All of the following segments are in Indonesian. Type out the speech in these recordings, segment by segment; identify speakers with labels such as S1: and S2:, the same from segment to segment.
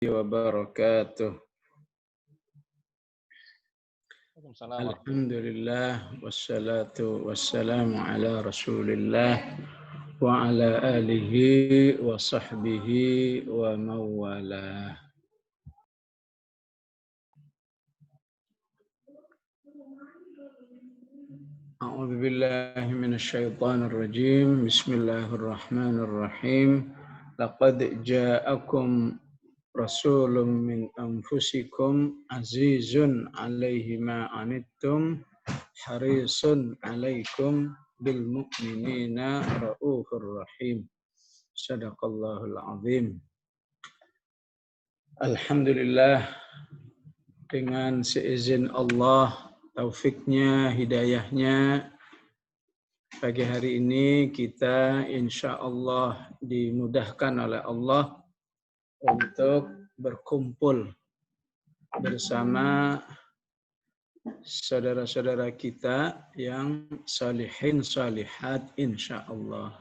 S1: wabarakatuh.
S2: Waalaikumsalam.
S1: Alhamdulillah wassalatu wassalamu ala Rasulillah wa ala alihi wa sahbihi wa mawalah. A'udzu billahi minasy syaithanir rajim. Bismillahirrahmanirrahim. Laqad ja'akum rasulun min anfusikum azizun 'alaihi ma 'anittum harisun 'alaikum bil mu'minina raufur rahim. Shadaqallahul azim. Alhamdulillah, dengan seizin Allah, taufiknya, hidayahnya, pagi hari ini kita insya Allah dimudahkan oleh Allah untuk berkumpul bersama saudara-saudara kita yang salihin salihat insya Allah.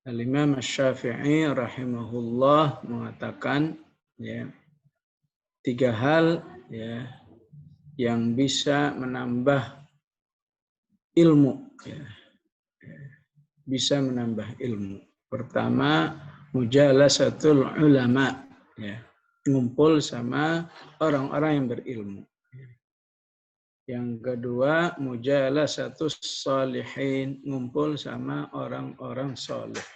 S1: Al-Imam Asy-Syafi'i rahimahullah mengatakan tiga hal yang bisa menambah ilmu, bisa menambah ilmu. Pertama, mujalasatul ulama, ngumpul sama orang-orang yang berilmu. Yang kedua, mujalasatus sholihin, ngumpul sama orang-orang soleh.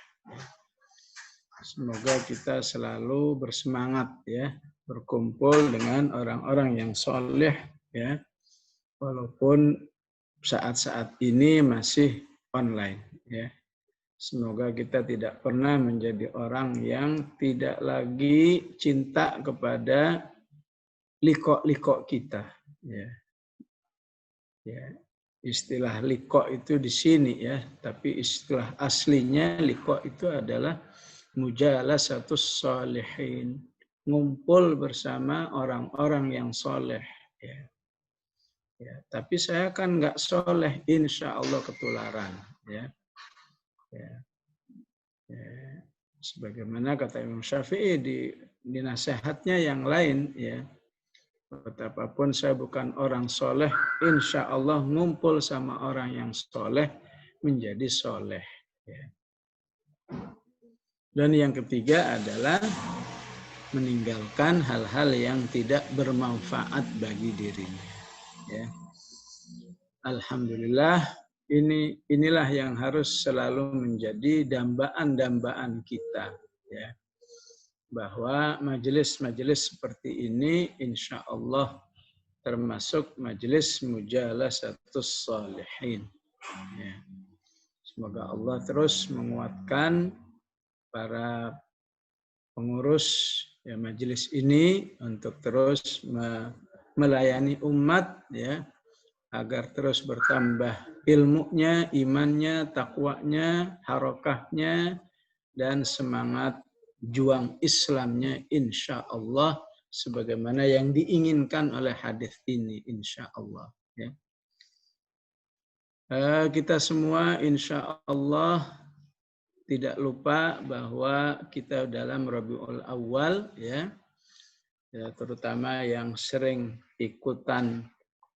S1: Semoga kita selalu bersemangat berkumpul dengan orang-orang yang soleh, walaupun saat-saat ini masih online, Semoga kita tidak pernah menjadi orang yang tidak lagi cinta kepada liko-liko kita. Istilah liko itu di sini tapi istilah aslinya liko itu adalah mujalasatus sholihin, ngumpul bersama orang-orang yang soleh. Tapi saya kan nggak soleh, insya Allah ketularan. Sebagaimana kata Imam Syafi'i di nasihatnya yang lain, betapapun saya bukan orang soleh, insya Allah ngumpul sama orang yang soleh menjadi soleh. Dan yang ketiga adalah meninggalkan hal-hal yang tidak bermanfaat bagi dirinya. Alhamdulillah, inilah yang harus selalu menjadi dambaan-dambaan kita, bahwa majelis-majelis seperti ini insya Allah termasuk majelis mujalasatus sholihin. Semoga Allah terus menguatkan para pengurus majelis ini untuk terus melayani umat, agar terus bertambah ilmunya, imannya, takwanya, harokahnya, dan semangat juang Islamnya insya Allah sebagaimana yang diinginkan oleh hadis ini insya Allah. Kita semua insya Allah tidak lupa bahwa kita dalam Rabiul Awal, terutama yang sering ikutan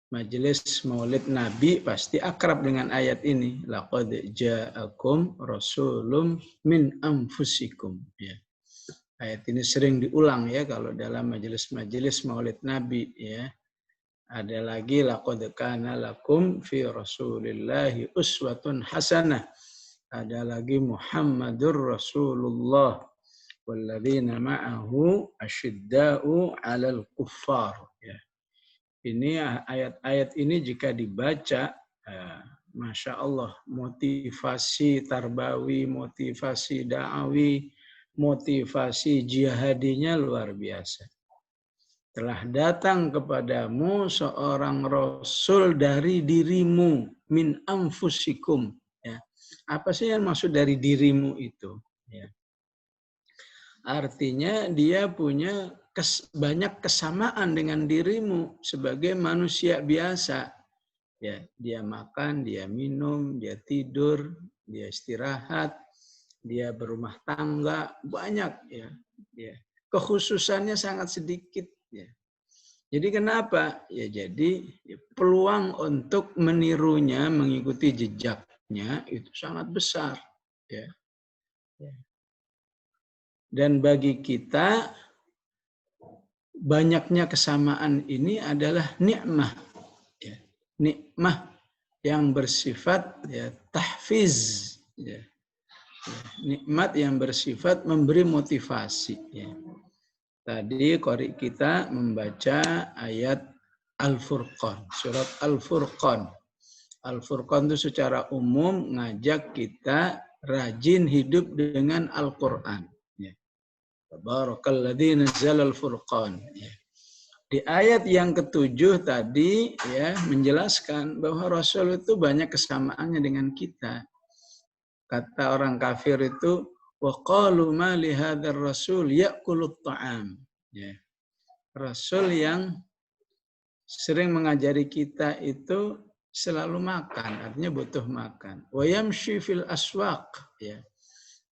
S1: majelis Maulid Nabi pasti akrab dengan ayat ini. Laqad ja'akum rasulun min anfusikum. Ayat ini sering diulang kalau dalam majelis-majelis Maulid Nabi. Ada lagi laqad kana lakum fi Rasulillahi uswatun hasanah. Ada lagi Muhammadur Rasulullah walladzina ma'ahu asyidda'u 'alal kuffar. Ini ayat-ayat ini jika dibaca, Masya Allah, motivasi tarbawi, motivasi da'awi, motivasi jihadinya luar biasa. Telah datang kepadamu seorang Rasul dari dirimu, min anfusikum. Apa sih yang maksud dari dirimu itu? Artinya dia punya banyak kesamaan dengan dirimu sebagai manusia biasa. Dia makan, dia minum, dia tidur, dia istirahat, dia berumah tangga, banyak ya. Kekhususannya sangat sedikit ya. Jadi kenapa? Ya jadi peluang untuk menirunya, mengikuti jejaknya itu sangat besar ya. Dan bagi kita banyaknya kesamaan ini adalah nikmah ya. Nikmah yang bersifat ya tahfiz ya. Nikmat yang bersifat memberi motivasi ya. Tadi qari kita membaca ayat Al-Furqan, surat Al-Furqan. Al-Furqan itu secara umum ngajak kita rajin hidup dengan Al-Quran. Ya. Tabarakalladzi nazzala Al-Furqan. Ya. Di ayat yang ke-7 tadi ya menjelaskan bahwa Rasul itu banyak kesamaannya dengan kita. Kata orang kafir itu, wa qalu ma li hadzal rasul ya'kulut ta'am. Ya. Rasul yang sering mengajari kita itu selalu makan, artinya butuh makan. Wa yamshi fil aswaq, ya.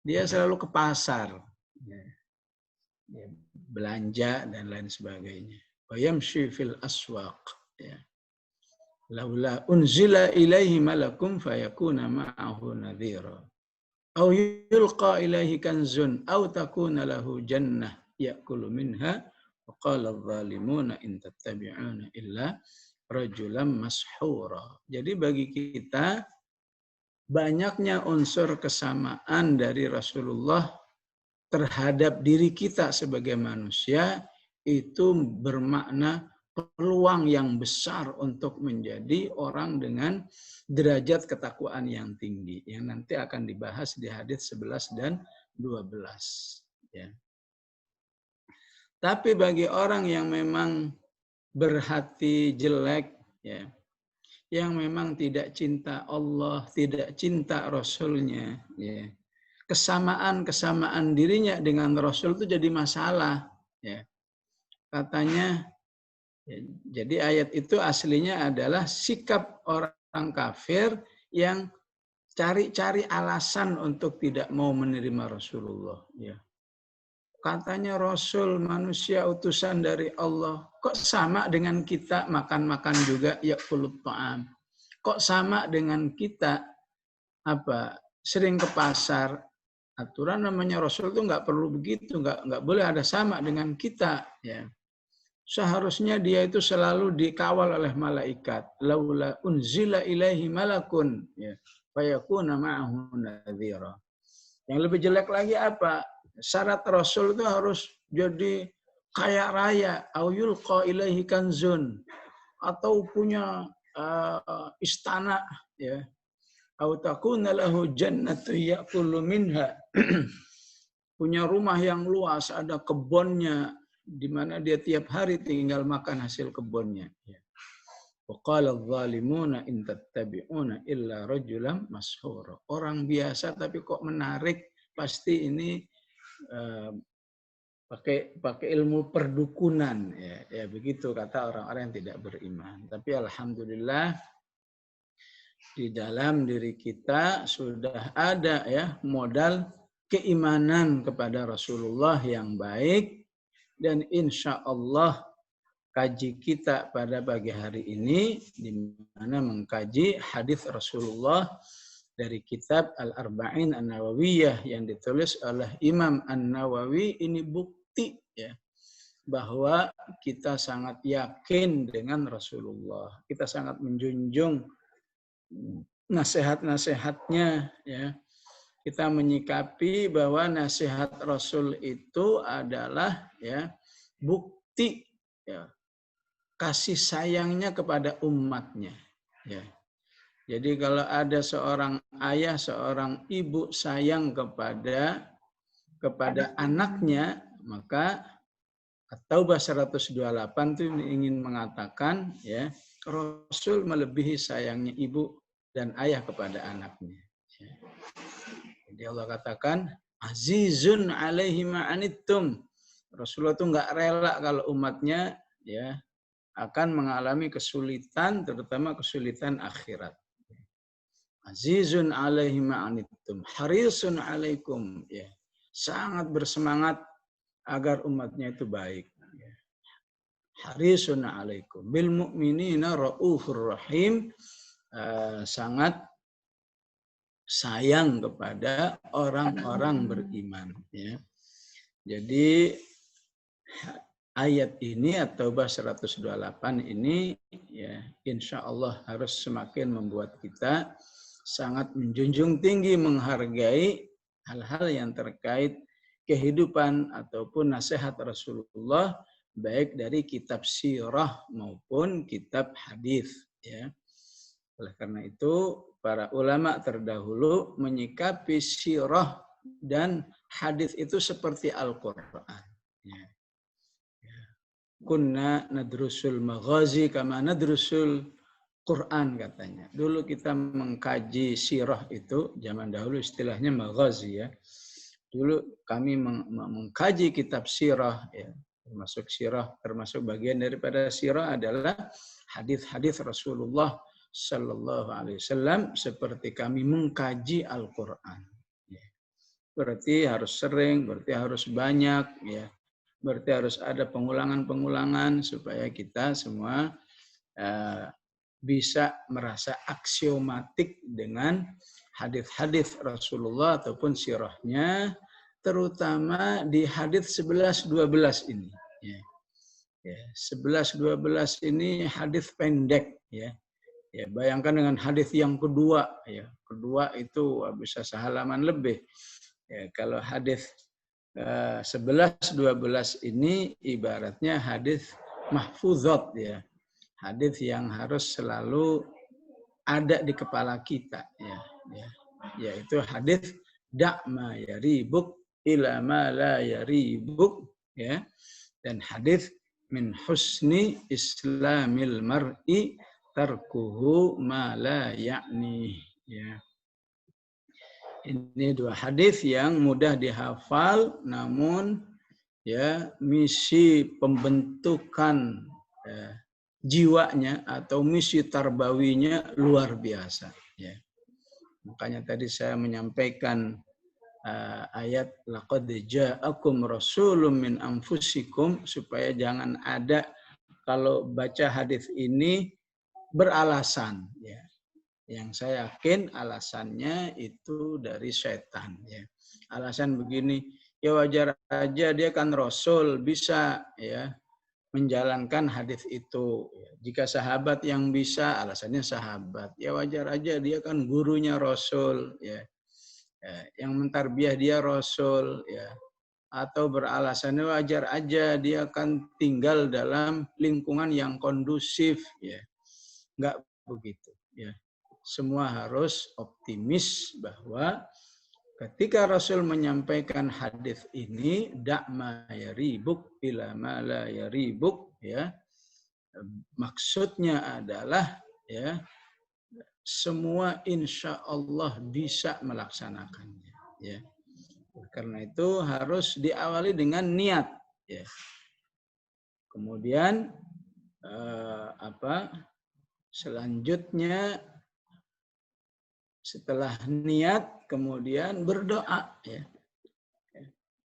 S1: Dia selalu ke pasar. Ya. Ya, belanja dan lain sebagainya. Wa yamshi fil aswaq, ya. Laula unzila ilaihi malakum fayakuna ma'ahu nadhira. Au yulqa ilaihi kanzun au takuna lahu jannah ya'kulu minha wa qala adh-dhalimuna in tattabi'una illa rajulan mashhura. Jadi bagi kita banyaknya unsur kesamaan dari Rasulullah terhadap diri kita sebagai manusia itu bermakna peluang yang besar untuk menjadi orang dengan derajat ketakwaan yang tinggi yang nanti akan dibahas di hadits 11 dan 12 ya. Tapi bagi orang yang memang berhati jelek ya, yang memang tidak cinta Allah, tidak cinta Rasulnya ya. Kesamaan dirinya dengan Rasul itu jadi masalah ya. Katanya ya, jadi ayat itu aslinya adalah sikap orang kafir yang cari-cari alasan untuk tidak mau menerima Rasulullah. Ya. Katanya Rasul manusia utusan dari Allah. Kok sama dengan kita makan-makan juga ya'kulut ta'am? Kok sama dengan kita sering ke pasar? Aturan namanya Rasul itu nggak perlu begitu, nggak boleh ada sama dengan kita. Ya. Seharusnya dia itu selalu dikawal oleh malaikat. Laula unzila ilaihi malakun ya fayakuna ma'ahu nadhira. Yang lebih jelek lagi apa? Syarat Rasul itu harus jadi kaya raya, au yulqa ilaihi kanzun, atau punya istana ya. Au takuna lahu jannatu ya'kulu minha. Punya rumah yang luas, ada kebunnya, di mana dia tiap hari tinggal makan hasil kebunnya. Wa qala adh-dhalimuna in tattabi'una illa rajulan mashhura. Orang biasa tapi kok menarik, pasti ini pakai ilmu perdukunan ya begitu kata orang-orang yang tidak beriman. Tapi alhamdulillah di dalam diri kita sudah ada ya modal keimanan kepada Rasulullah yang baik, dan insya Allah kaji kita pada pagi hari ini di mana mengkaji hadis Rasulullah dari kitab Al-Arba'in An-Nawawiyah yang ditulis oleh Imam An-Nawawi ini bukti ya bahwa kita sangat yakin dengan Rasulullah. Kita sangat menjunjung nasihat-nasihatnya ya. Kita menyikapi bahwa nasihat Rasul itu adalah ya bukti ya kasih sayangnya kepada umatnya ya. Jadi kalau ada seorang ayah, seorang ibu sayang kepada anaknya, maka At-Taubah 128 itu ingin mengatakan ya Rasul melebihi sayangnya ibu dan ayah kepada anaknya. Jadi Allah katakan azizun alaihi ma'anittum. Rasulullah itu nggak rela kalau umatnya ya akan mengalami kesulitan, terutama kesulitan akhirat. Azizun alaihi ma'anittum, harisun alaikum, ya. Sangat bersemangat agar umatnya itu baik. Ya. Harisun alaikum bil mu'minina raufur rahim, sangat sayang kepada orang-orang beriman, ya. Jadi ayat ini atau At-Taubah 128 ini, ya, insya Allah harus semakin membuat kita sangat menjunjung tinggi, menghargai hal-hal yang terkait kehidupan ataupun nasihat Rasulullah, baik dari kitab sirah maupun kitab hadis, ya. Oleh karena itu, para ulama terdahulu menyikapi sirah dan hadis itu seperti Al-Quran. Ya. Kunna nadrusul maghazi kama nadrusul Quran, katanya. Dulu kita mengkaji sirah itu, zaman dahulu istilahnya maghazi, ya. Dulu kami mengkaji kitab sirah, ya. Termasuk sirah, termasuk bagian daripada sirah adalah hadis-hadis Rasulullah Sallallahu Alaihi Wasallam, seperti kami mengkaji Al-Quran. Ya. Berarti harus sering, berarti harus banyak, ya. Berarti harus ada pengulangan-pengulangan supaya kita semua bisa merasa aksiomatik dengan hadis-hadis Rasulullah ataupun sirahnya, terutama di hadis 11-12 ini. Ya. Ya, 11-12 ini hadis pendek, ya. Ya, bayangkan dengan hadis yang kedua, ya. Kedua itu bisa sehalaman lebih. Ya, kalau hadis 11-12 ini ibaratnya hadis mahfuzat, ya. Hadis yang harus selalu ada di kepala kita, ya. Yaitu hadis da'ma yaribuk ila ma la yaribuk, ya. Dan hadis min husni islamil mar'i tarkuhu ma la ya'ni, ya. Ini dua hadis yang mudah dihafal, namun, ya, misi pembentukan jiwanya atau misi tarbawinya luar biasa, ya. Makanya tadi saya menyampaikan ayat laqad ja'akum rasulun min anfusikum, supaya jangan ada kalau baca hadis ini beralasan, ya. Yang saya yakin alasannya itu dari setan, ya. Alasan begini, ya wajar aja dia kan rasul, bisa, ya, menjalankan hadis itu. Jika sahabat yang bisa, alasannya sahabat. Ya wajar aja dia kan gurunya rasul, ya. Yang mentarbiah dia rasul, ya. Atau beralasannya wajar aja dia kan tinggal dalam lingkungan yang kondusif, ya. Enggak begitu, ya. Semua harus optimis bahwa ketika Rasul menyampaikan hadis ini, da'ma yaribuk ila ma la yaribuk, ya. Maksudnya adalah, ya, semua insya Allah bisa melaksanakannya, ya. Karena itu harus diawali dengan niat, ya. Kemudian selanjutnya setelah niat, kemudian berdoa, ya.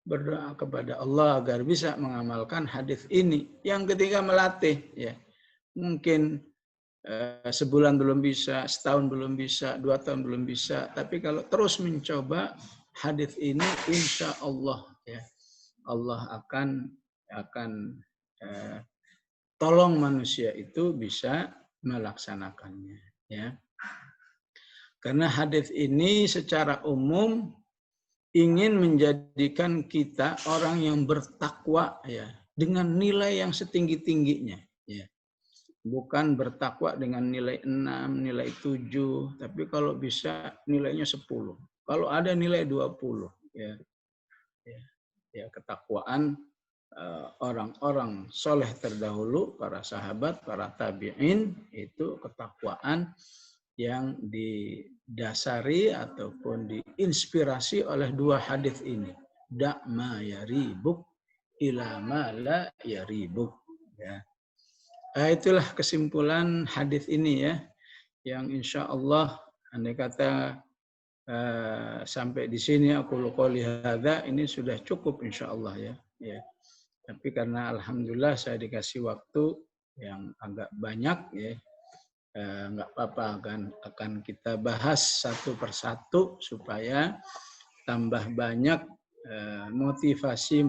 S1: Berdoa kepada Allah agar bisa mengamalkan hadis ini. Yang ketiga melatih, ya. Mungkin sebulan belum bisa, setahun belum bisa, 2 tahun belum bisa. Tapi kalau terus mencoba hadis ini, insya Allah, ya, Allah akan tolong manusia itu bisa melaksanakannya, ya. Karena hadis ini secara umum ingin menjadikan kita orang yang bertakwa, ya, dengan nilai yang setinggi-tingginya, ya. Bukan bertakwa dengan nilai 6, nilai 7, tapi kalau bisa nilainya 10. Kalau ada nilai 20, ya. Ya, ketakwaan orang-orang soleh terdahulu, para sahabat, para tabi'in, itu ketakwaan yang didasari ataupun diinspirasi oleh dua hadis ini. Da'ma yaribuk ila ma la yaribuk, ya. Itulah kesimpulan hadis ini, ya, yang insya Allah andai kata sampai di sini aku qouli hadza, ini sudah cukup insyaallah ya. Ya. Tapi karena alhamdulillah saya dikasih waktu yang agak banyak ya, nggak apa-apa, akan kita bahas satu persatu supaya tambah banyak motivasi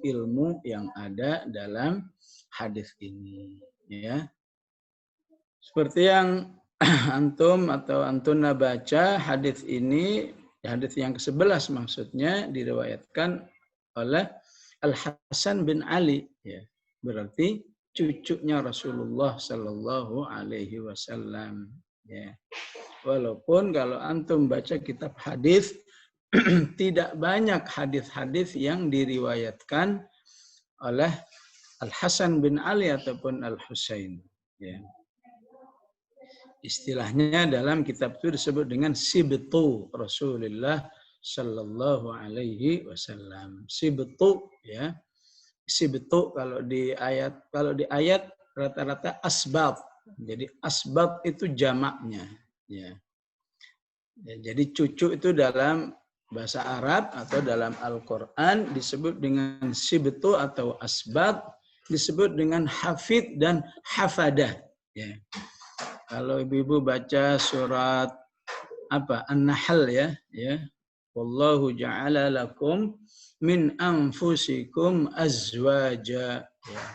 S1: ilmu yang ada dalam hadis ini ya. Seperti yang antum atau antuna baca hadis ini, hadis yang ke-11 maksudnya, diriwayatkan oleh Al-Hasan bin Ali ya. Berarti cucunya Rasulullah Sallallahu Alaihi Wasallam ya. Walaupun kalau antum baca kitab hadis tidak banyak hadis-hadis yang diriwayatkan oleh Al-Hasan bin Ali ataupun Al-Husain ya. Istilahnya dalam kitab itu disebut dengan sibtu Rasulullah Sallallahu Alaihi Wasallam. Sibtu ya, sibtu kalau di ayat rata-rata asbab. Jadi asbab itu jamaknya. Ya. Jadi cucu itu dalam bahasa Arab atau dalam Al-Quran disebut dengan sibtu atau asbab, disebut dengan hafid dan hafadah. Ya. Kalau ibu-ibu baca surat An-Nahl ya. Wallahu ja'ala lakum min anfusikum azwaja ya.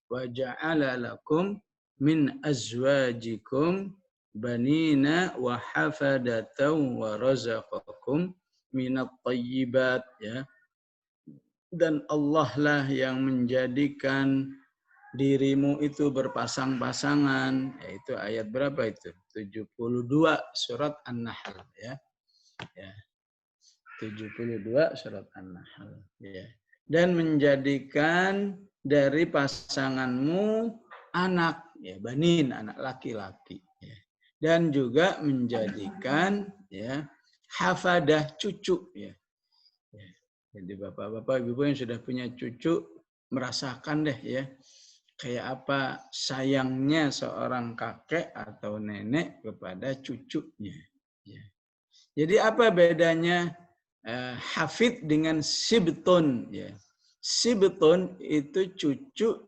S1: Wa ja'ala lakum min azwajikum banina wa hafadatan wa razaqakum minat thayyibat ya. Dan Allah lah yang menjadikan dirimu itu berpasang-pasangan, yaitu ayat berapa itu? 72 surat An-Nahl ya. Ya. 72 surat An-Nahl ya. Dan menjadikan dari pasanganmu anak ya, banin, anak laki-laki ya. Dan juga menjadikan ya hafadah, cucu ya. Ya. Jadi bapak-bapak ibu yang sudah punya cucu merasakan deh ya, kayak apa sayangnya seorang kakek atau nenek kepada cucunya. Ya. Jadi apa bedanya hafid dengan sibtun? Ya. Sibtun itu cucu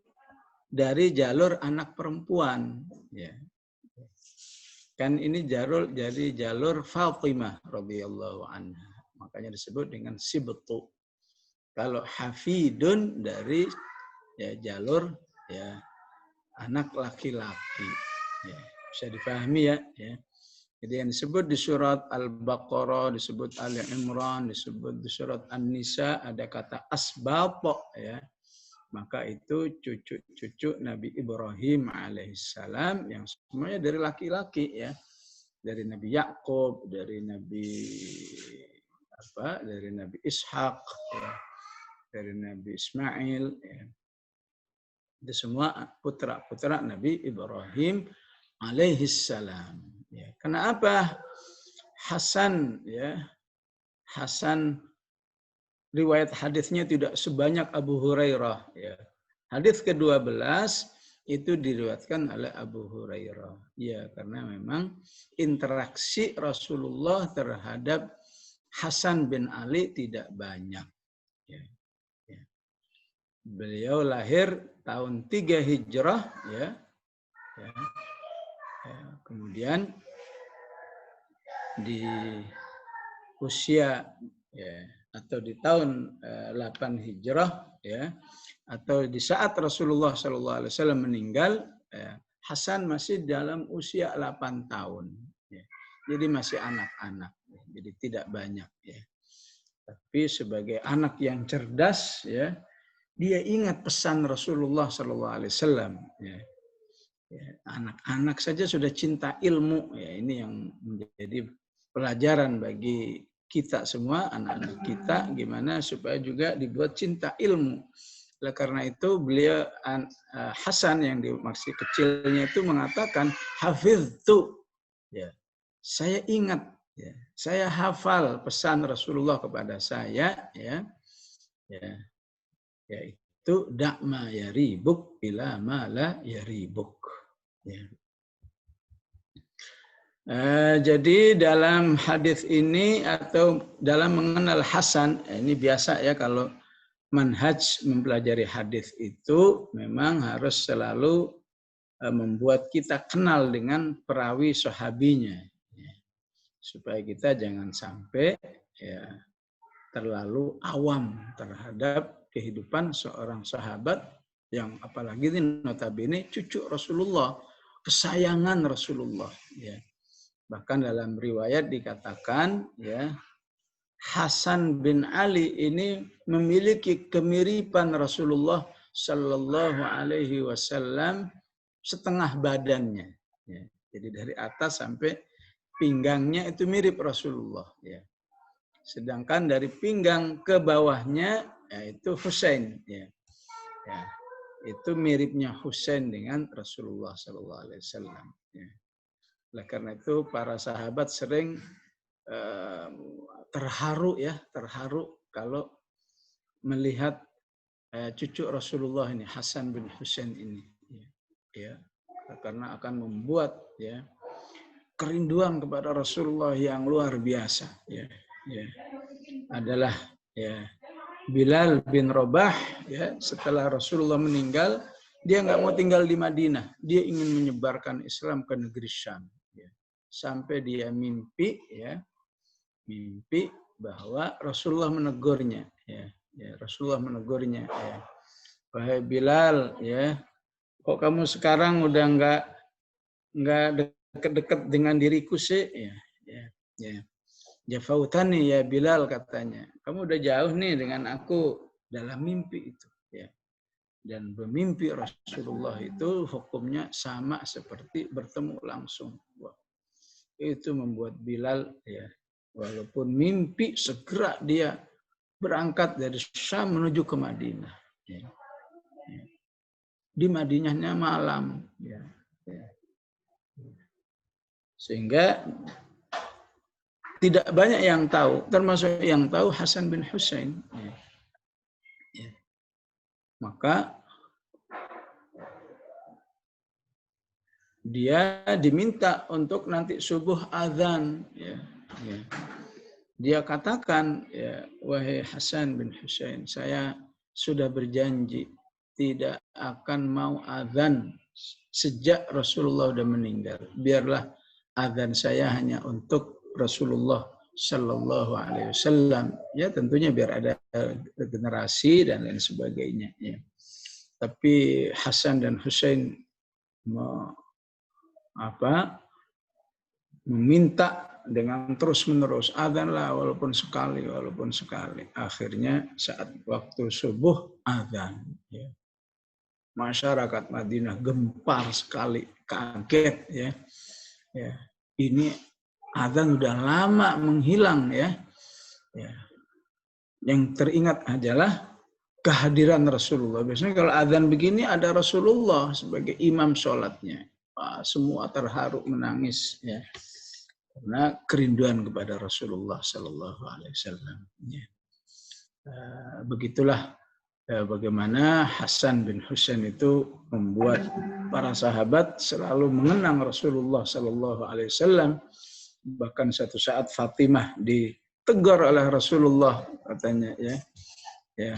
S1: dari jalur anak perempuan. Ya. Kan ini jadi jalur Fatimah radhiyallahu anha. Makanya disebut dengan sibtu. Kalau hafidun dari ya jalur ya anak laki-laki ya, bisa dipahami ya. Jadi yang disebut di surat Al-Baqarah, disebut Ali Imran, disebut di surat An-Nisa ada kata asbab ya, maka itu cucu-cucu Nabi Ibrahim alaihissalam yang semuanya dari laki-laki ya, dari Nabi Yakub, dari Nabi Ishak ya, dari Nabi Ismail ya. Itu semua putra-putra Nabi Ibrahim alaihissalam. Ya. Kenapa Hasan ya? Hasan riwayat hadisnya tidak sebanyak Abu Hurairah ya. Hadis ke-12 itu diriwayatkan oleh Abu Hurairah. Ya, karena memang interaksi Rasulullah terhadap Hasan bin Ali tidak banyak. Ya. Beliau lahir tahun 3 Hijrah ya. Kemudian di usia ya, atau di tahun 8 Hijrah ya, atau di saat Rasulullah SAW meninggal ya, Hasan masih dalam usia 8 tahun ya. Jadi masih anak-anak ya. Jadi tidak banyak ya. Tapi sebagai anak yang cerdas ya, dia ingat pesan Rasulullah SAW. Ya. Anak-anak saja sudah cinta ilmu. Ya, ini yang menjadi pelajaran bagi kita semua, anak-anak kita, gimana supaya juga dibuat cinta ilmu. Oleh karena itu beliau Hasan yang masih kecilnya itu mengatakan hafiztu. Ya, saya ingat, ya, saya hafal pesan Rasulullah kepada saya. Ya. Yaitu da'ma yaribuk ila ma la yaribuk. Ya. Jadi dalam hadis ini atau dalam mengenal Hasan, ini biasa ya kalau manhaj mempelajari hadis itu memang harus selalu membuat kita kenal dengan perawi sahabinya, ya. Supaya kita jangan sampai ya terlalu awam terhadap kehidupan seorang sahabat yang apalagi ini notabene cucu Rasulullah, kesayangan Rasulullah, ya. Bahkan dalam riwayat dikatakan ya Hasan bin Ali ini memiliki kemiripan Rasulullah Shallallahu Alaihi Wasallam setengah badannya. Ya. Jadi dari atas sampai pinggangnya itu mirip Rasulullah. Ya. Sedangkan dari pinggang ke bawahnya yaitu Husain. Ya. Ya. Itu miripnya Husain dengan Rasulullah Shallallahu Alaihi Wasallam. Ya. Oleh karena itu para sahabat sering terharu kalau melihat cucu Rasulullah ini Hasan bin Husain ini, ya, karena akan membuat ya kerinduan kepada Rasulullah yang luar biasa. Ya, ya. Adalah ya Bilal bin Rabah ya setelah Rasulullah meninggal dia nggak mau tinggal di Madinah, dia ingin menyebarkan Islam ke negeri Syam. Sampai dia mimpi bahwa Rasulullah menegurnya ya Rasulullah menegurnya ya, wahai Bilal ya kok kamu sekarang udah nggak dekat-dekat dengan diriku sih ya jafautani ya Bilal katanya, kamu udah jauh nih dengan aku dalam mimpi itu ya. Dan bermimpi Rasulullah itu hukumnya sama seperti bertemu langsung. Itu membuat Bilal ya walaupun mimpi segera dia berangkat dari Syam menuju ke Madinah. Ya. Ya. Di Madinahnya malam. Ya. Ya. Sehingga tidak banyak yang tahu, termasuk yang tahu Hasan bin Husain. Ya. Ya. Maka dia diminta untuk nanti subuh azan. Ya. Ya. Dia katakan, ya, wahai Hasan bin Husain, saya sudah berjanji tidak akan mau azan sejak Rasulullah sudah meninggal. Biarlah azan saya hanya untuk Rasulullah Shallallahu Alaihi Wasallam. Ya tentunya biar ada generasi dan lain sebagainya. Ya. Tapi Hasan dan Husain meminta dengan terus-menerus adzanlah walaupun sekali. Akhirnya saat waktu subuh adzan. Ya. Masyarakat Madinah gempar sekali, kaget ya. Ya. Ini adzan sudah lama menghilang ya. Ya. Yang teringat adalah kehadiran Rasulullah. Biasanya kalau adzan begini ada Rasulullah sebagai imam sholatnya. Wah, semua terharu menangis ya. Karena kerinduan kepada Rasulullah Sallallahu Alaihi Wasallam. Ya. Begitulah bagaimana Hasan bin Husain itu membuat para sahabat selalu mengenang Rasulullah Sallallahu Alaihi Wasallam. Bahkan satu saat Fatimah ditegur oleh Rasulullah katanya ya. Ya.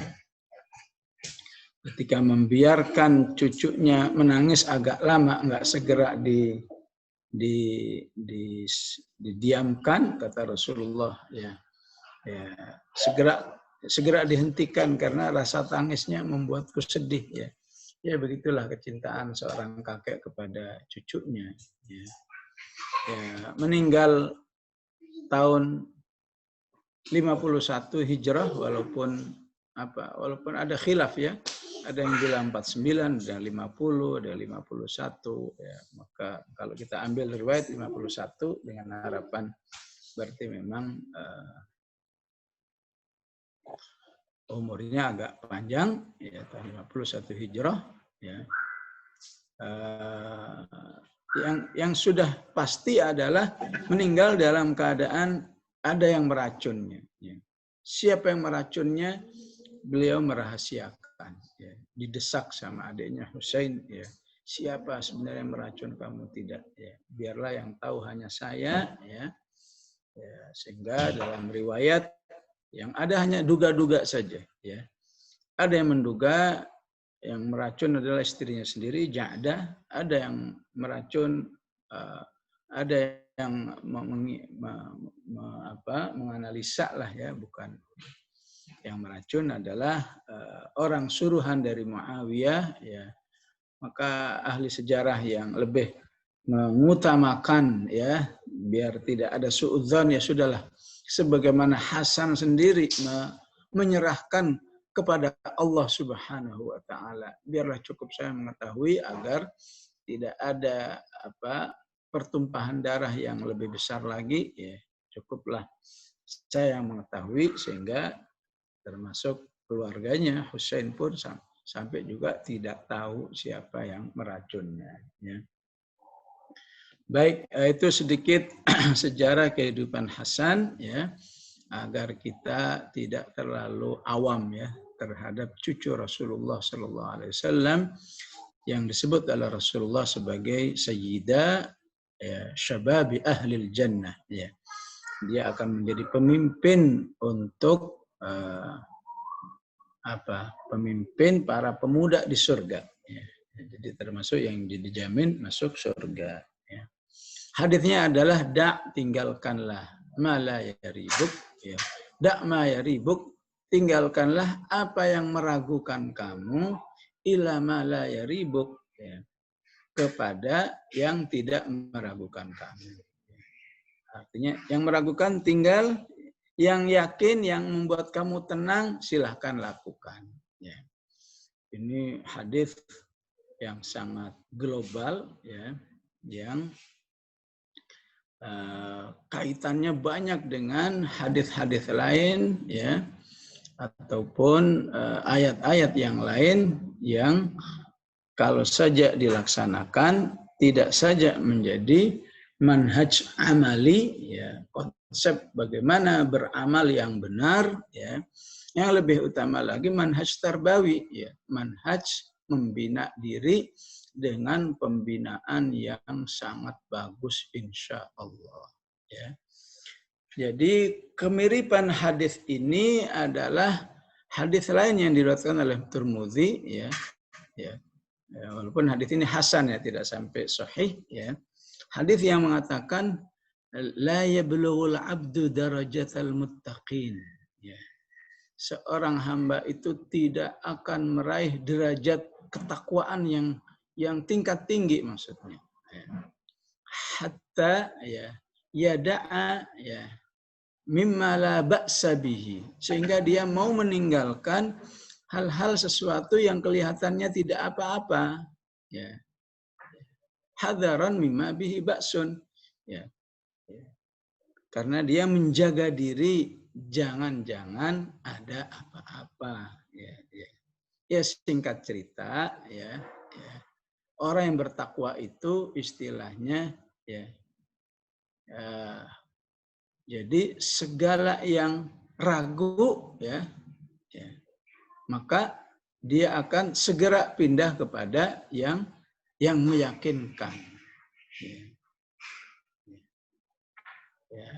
S1: Ketika membiarkan cucunya menangis agak lama, nggak segera didiamkan, kata Rasulullah ya segera dihentikan karena rasa tangisnya membuatku sedih ya begitulah kecintaan seorang kakek kepada cucunya ya. Meninggal tahun 51 Hijrah walaupun ada khilaf ya. Ada yang bilang 49, ada 50, ada 51. Ya, maka kalau kita ambil riwayat 51 dengan harapan berarti memang umurnya agak panjang, ya, tahun 51 Hijrah. Ya. Yang sudah pasti adalah meninggal dalam keadaan ada yang meracunnya. Ya. Siapa yang meracunnya? Beliau merahasiakan. Ya, didesak sama adiknya Husain ya, siapa sebenarnya yang meracun kamu, tidak, ya. Biarlah yang tahu hanya saya, ya. Ya, sehingga dalam riwayat yang ada hanya duga-duga saja, ya. Ada yang menduga yang meracun adalah istrinya sendiri, Ja'dah. Ada yang meracun, ada yang menganalisa lah, ya, bukan. Yang meracun adalah orang suruhan dari Muawiyah, ya. Maka ahli sejarah yang lebih mengutamakan, ya, biar tidak ada suudzon, ya sudahlah. Sebagaimana Hasan sendiri menyerahkan kepada Allah Subhanahu wa taala. Biarlah cukup saya mengetahui agar tidak ada pertumpahan darah yang lebih besar lagi, ya. Cukuplah saya yang mengetahui, sehingga termasuk keluarganya Husain pun sampai juga tidak tahu siapa yang meracunnya, ya. Baik, itu sedikit sejarah kehidupan Hasan, ya, agar kita tidak terlalu awam, ya, terhadap cucu Rasulullah Sallallahu Alaihi Wasallam yang disebut oleh Rasulullah sebagai Sayyidah, ya, Syababi Ahlil Jannah, ya. Dia akan menjadi pemimpin untuk pemimpin para pemuda di surga, ya. Jadi termasuk yang dijamin masuk surga, ya. Hadisnya adalah tinggalkanlah ma la yaribuk, ya. Ma yaribuk, tinggalkanlah apa yang meragukan kamu, ila ma la yaribuk, ya, kepada yang tidak meragukan kamu. Artinya yang meragukan tinggal, yang yakin, yang membuat kamu tenang, silahkan lakukan, ya. Ini hadis yang sangat global, ya, yang kaitannya banyak dengan hadis-hadis lain, ya, ataupun ayat-ayat yang lain yang kalau saja dilaksanakan tidak saja menjadi manhaj amali, ya, konsep bagaimana beramal yang benar, ya. Yang lebih utama lagi manhaj tarbawi, ya, manhaj membina diri dengan pembinaan yang sangat bagus insya Allah, ya. Jadi kemiripan hadis ini adalah hadis lain yang diriwayatkan oleh Tirmidzi, ya, ya. Walaupun hadis ini hasan, ya, tidak sampai sahih, ya. Hadis yang mengatakan la yablughul 'abdu darajatal muttaqin, ya. Seorang hamba itu tidak akan meraih derajat ketakwaan yang tingkat tinggi, maksudnya, ya. Hatta, ya, yada'a, ya, mimma la ba'sa bihi, sehingga dia mau meninggalkan hal-hal sesuatu yang kelihatannya tidak apa-apa, ya. Hadaran mimma bihi ba'sun, ya. Karena dia menjaga diri jangan-jangan ada apa-apa, ya, ya. Ya, singkat cerita, ya, ya. Orang yang bertakwa itu istilahnya, ya, jadi segala yang ragu, ya, ya, maka dia akan segera pindah kepada yang meyakinkan. Ya. Ya.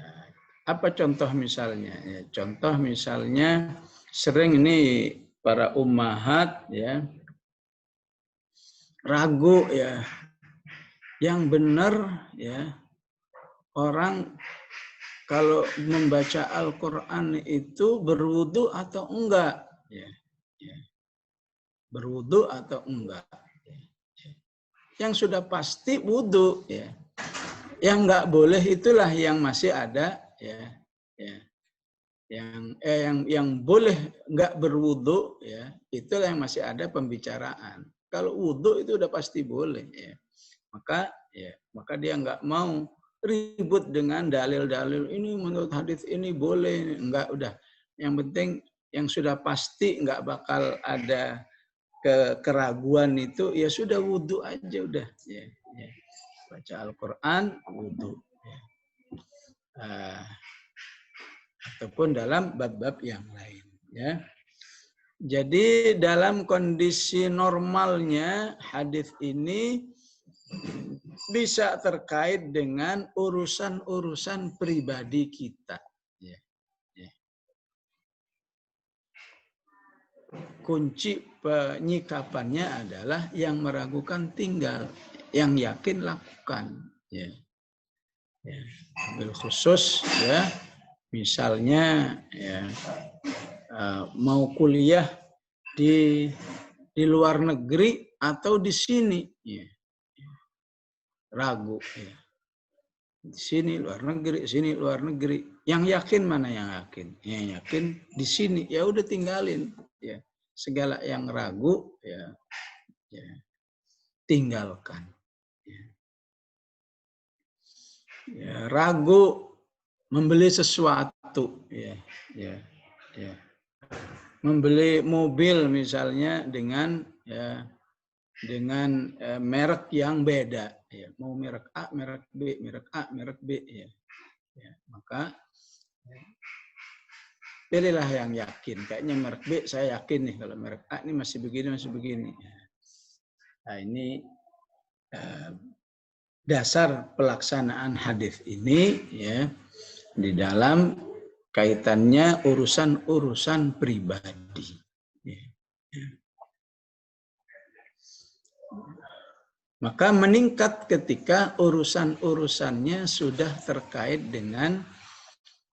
S1: Apa contoh misalnya? Ya, contoh misalnya sering ini para ummahat, ya, ragu, ya, yang benar, ya, orang kalau membaca Al-Quran itu berwudu atau enggak, ya, ya. Berwudu atau enggak, ya. Yang sudah pasti wudu, ya. Yang enggak boleh itulah yang masih ada, ya, ya. Yang boleh enggak berwudu, ya, itulah yang masih ada pembicaraan. Kalau wudu itu udah pasti boleh, ya. Maka dia enggak mau ribut dengan dalil-dalil ini menurut hadis ini boleh, enggak, udah. Yang penting yang sudah pasti enggak bakal ada keraguan itu, ya sudah, wudu aja udah, ya, ya. Baca Al-Quran, wudu, ya. Ataupun dalam bab-bab yang lain, ya. Jadi dalam kondisi normalnya hadis ini bisa terkait dengan urusan-urusan pribadi kita. Ya, ya. Kunci penyikapannya adalah yang meragukan tinggal, yang yakin lakukan. Ya. Ya. Ambil khusus ya, misalnya ya, mau kuliah di luar negeri atau di sini, ya. Ragu. Ya. Di sini luar negeri, sini luar negeri. Yang yakin mana yang yakin? Yang yakin di sini. Ya udah tinggalin. Ya. Segala yang ragu, ya, ya tinggalkan. Ya. Ya, ragu membeli sesuatu, ya, ya, ya. Membeli mobil misalnya dengan ya, dengan merek yang beda, ya. Mau merek A, merek B, merek A, merek B, ya. Ya, maka ya, pilihlah yang yakin. Kayaknya merek B saya yakin nih, kalau merek A ini masih begini, masih begini. Nah, ini dasar pelaksanaan hadis ini ya di dalam kaitannya urusan-urusan pribadi. Ya. Maka meningkat ketika urusan-urusannya sudah terkait dengan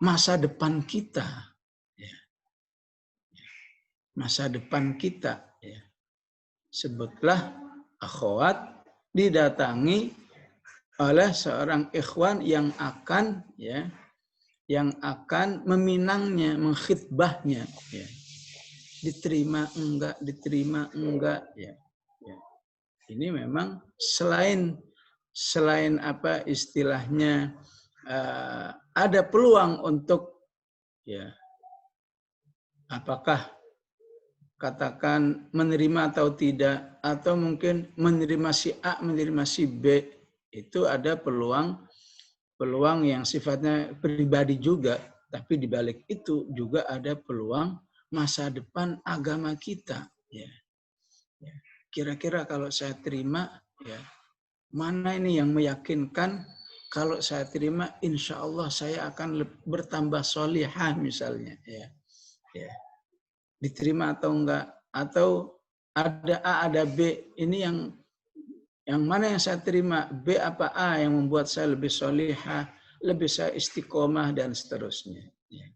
S1: masa depan kita. Ya. Masa depan kita. Ya. Sebutlah akhwat didatangi oleh seorang ikhwan yang akan ya, yang akan meminangnya, mengkhitbahnya. Ya. Diterima enggak ya. Ya. Ini memang selain apa istilahnya ada peluang untuk ya apakah katakan menerima atau tidak, atau mungkin menerima si A, menerima si B, itu ada peluang yang sifatnya pribadi juga, tapi di balik itu juga ada peluang masa depan agama kita. Ya. Kira-kira kalau saya terima, ya mana ini yang meyakinkan kalau saya terima, insya Allah saya akan bertambah solihah misalnya. Ya. Ya. Diterima atau enggak, atau ada A, ada B, ini yang mana yang saya terima, B apa A yang membuat saya lebih solihah, lebih saya istiqomah dan seterusnya. Ya.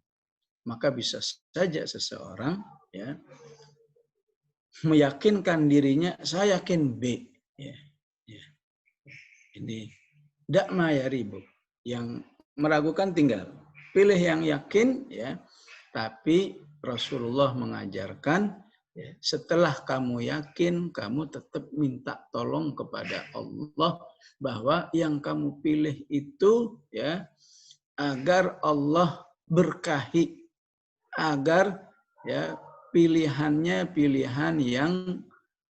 S1: Maka bisa saja seseorang ya meyakinkan dirinya, saya yakin B. Ya. Ya. Ini dakma ya ribu, yang meragukan tinggal pilih yang yakin ya, tapi Rasulullah mengajarkan ya, setelah kamu yakin, kamu tetap minta tolong kepada Allah bahwa yang kamu pilih itu ya agar Allah berkahi, agar ya pilihannya pilihan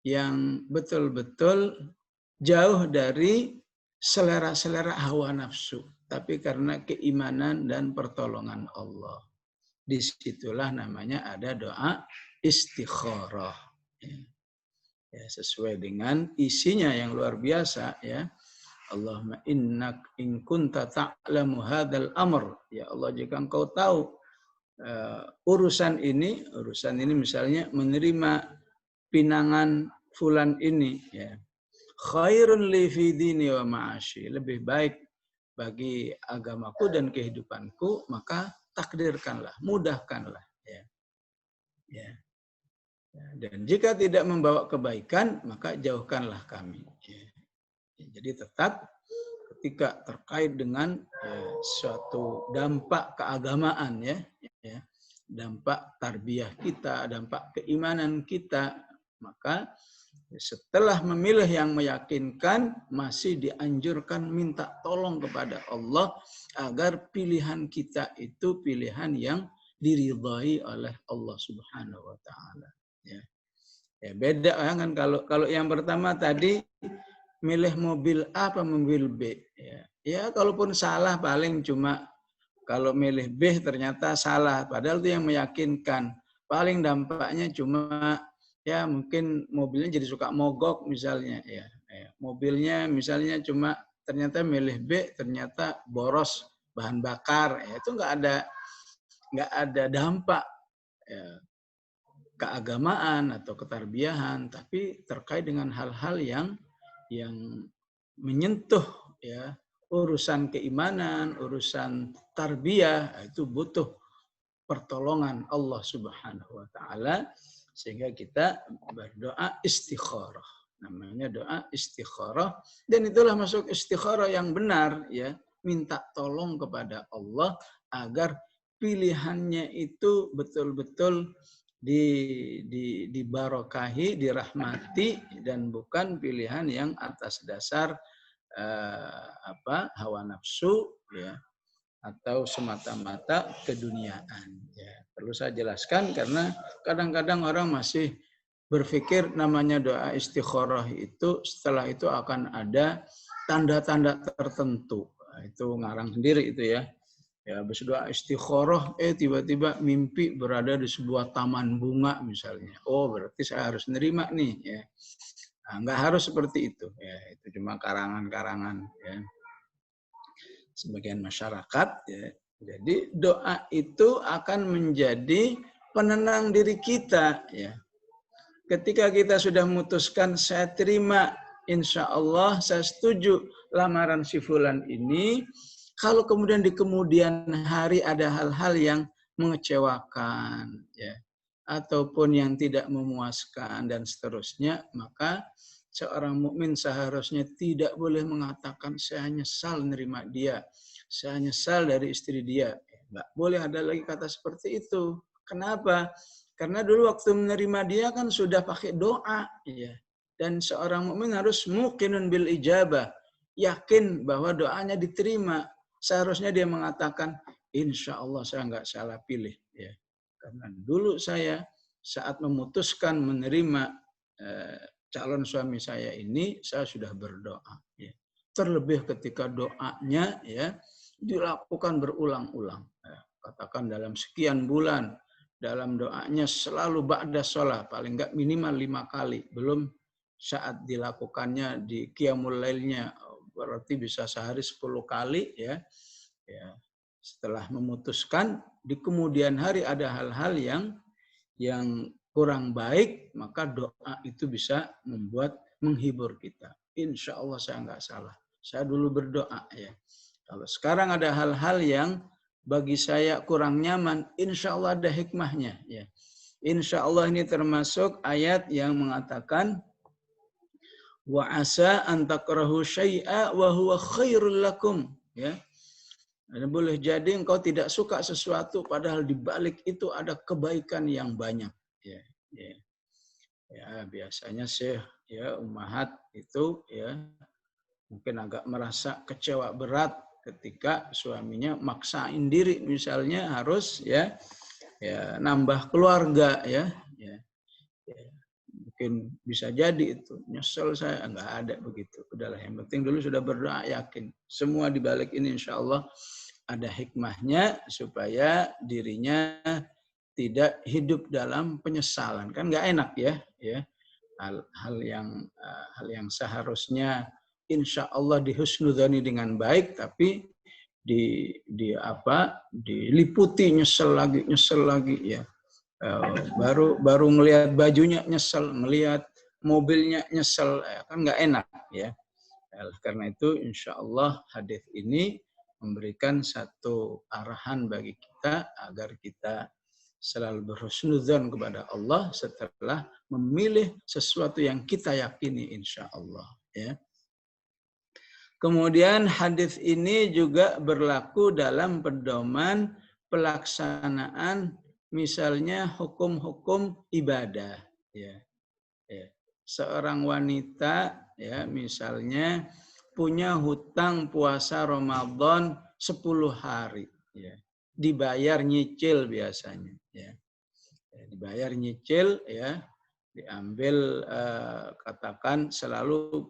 S1: yang betul-betul jauh dari selera-selera hawa nafsu, tapi karena keimanan dan pertolongan Allah. Disitulah namanya ada doa istikharah. Ya, sesuai dengan isinya yang luar biasa ya. Allahumma innak in kunta ta'lamu hadzal amr. Ya Allah, jika engkau tahu urusan ini misalnya menerima pinangan fulan ini ya. Khairun li fi dini wa ma'ashi. Lebih baik bagi agamaku dan kehidupanku, maka takdirkanlah, mudahkanlah. Ya. Ya. Dan jika tidak membawa kebaikan, maka jauhkanlah kami. Ya. Jadi tetap ketika terkait dengan suatu dampak keagamaan ya, dampak tarbiyah kita, dampak keimanan kita, maka setelah memilih yang meyakinkan, masih dianjurkan minta tolong kepada Allah agar pilihan kita itu pilihan yang diridhai oleh Allah Subhanahu wa taala. Ya. Ya, beda kan kalau yang pertama tadi milih mobil A apa mobil B. Ya, kalaupun salah paling cuma kalau milih B ternyata salah, padahal itu yang meyakinkan. paling dampaknya cuma ya mungkin mobilnya jadi suka mogok misalnya ya. Mobilnya misalnya cuma ternyata milih B, ternyata boros bahan bakar, ya, itu nggak ada dampak ya, keagamaan atau ketarbiahan, tapi terkait dengan hal-hal yang menyentuh ya urusan keimanan, urusan tarbiyah, itu butuh pertolongan Allah Subhanahu wa taala, sehingga kita berdoa istikharah. Namanya doa istikharah, dan itulah masuk istikharah yang benar ya, minta tolong kepada Allah agar pilihannya itu betul-betul dibarokahi, dirahmati, dan bukan pilihan yang atas dasar hawa nafsu ya, atau semata-mata keduniaan. Ya, perlu saya jelaskan karena kadang-kadang orang masih berpikir namanya doa istikharah itu setelah itu akan ada tanda-tanda tertentu. Nah, itu ngarang sendiri itu ya. Ya, habis doa istikharah, tiba-tiba mimpi berada di sebuah taman bunga misalnya. Oh, berarti saya harus nerima nih ya. Nah, nggak harus seperti itu. Ya, itu cuma karangan-karangan ya. Sebagian masyarakat ya. Jadi doa itu akan menjadi penenang diri kita ya. Ketika kita sudah memutuskan saya terima, insya Allah saya setuju lamaran si fulan ini, kalau kemudian di kemudian hari ada hal-hal yang mengecewakan ya, ataupun yang tidak memuaskan dan seterusnya, maka seorang mukmin seharusnya tidak boleh mengatakan saya nyesal nerima dia, saya nyesal dari istri dia. Nggak boleh ada lagi kata seperti itu. Kenapa? Karena dulu waktu menerima dia kan sudah pakai doa, ya. Dan seorang mukmin harus muqinun bil ijabah, yakin bahwa doanya diterima. Seharusnya dia mengatakan, insya Allah saya nggak salah pilih, ya. Karena dulu saya saat memutuskan menerima calon suami saya ini, saya sudah berdoa. Ya. Terlebih ketika doanya ya dilakukan berulang-ulang. Ya. Katakan dalam sekian bulan, dalam doanya selalu ba'da sholat, paling enggak minimal 5 kali. Belum saat dilakukannya di qiyamul lailnya, berarti bisa sehari 10 kali ya. Ya. Setelah memutuskan, di kemudian hari ada hal-hal yang kurang baik, maka doa itu bisa menghibur kita. Insya Allah saya nggak salah. Saya dulu berdoa ya. Kalau sekarang ada hal-hal yang bagi saya kurang nyaman, insya Allah ada hikmahnya. Ya. Insya Allah ini termasuk ayat yang mengatakan wa asa an takrahu syai'a wa huwa khairul lakum. Ya. Dan boleh jadi engkau tidak suka sesuatu, padahal di balik itu ada kebaikan yang banyak. Ya, ya. Ya, biasanya sih ya ummahat itu ya mungkin agak merasa kecewa berat ketika suaminya maksain diri misalnya harus ya nambah keluarga ya. Mungkin bisa jadi itu nyesel saya, nggak ada begitu. Udahlah, yang penting dulu sudah berdoa, yakin semua di balik ini insya Allah ada hikmahnya supaya dirinya tidak hidup dalam penyesalan. Kan nggak enak ya hal yang seharusnya insya Allah dihusnudzani dengan baik, tapi diliputi nyesel lagi ya. Baru ngelihat bajunya nyesel, melihat mobilnya nyesel, kan nggak enak ya. Karena itu insya Allah hadis ini memberikan satu arahan bagi kita agar kita selalu berhusnudzon kepada Allah setelah memilih sesuatu yang kita yakini insya Allah ya. Kemudian hadis ini juga berlaku dalam pedoman pelaksanaan misalnya hukum-hukum ibadah ya. Seorang wanita ya misalnya punya hutang puasa Ramadan 10 hari ya. Dibayar nyicil biasanya ya. Dibayar nyicil ya, diambil katakan selalu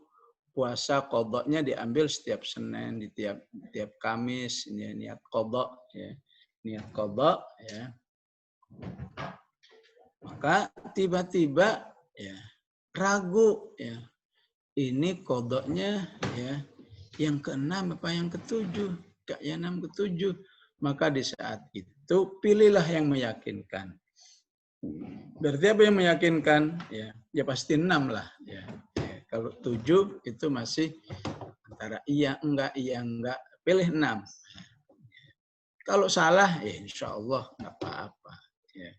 S1: puasa qadha-nya diambil setiap Senin, di tiap Kamis, ini niat qadha ya. Niat qadha ya. Maka tiba-tiba ya ragu ya. Ini kodoknya ya yang ke-6 apa yang ke-7? Yang 6 ke-7. Maka di saat itu pilihlah yang meyakinkan. Berarti apa yang meyakinkan? Ya pasti 6 lah. Ya. Kalau 7 itu masih antara iya enggak. Pilih 6. Kalau salah, ya insya Allah nggak apa-apa. Ya.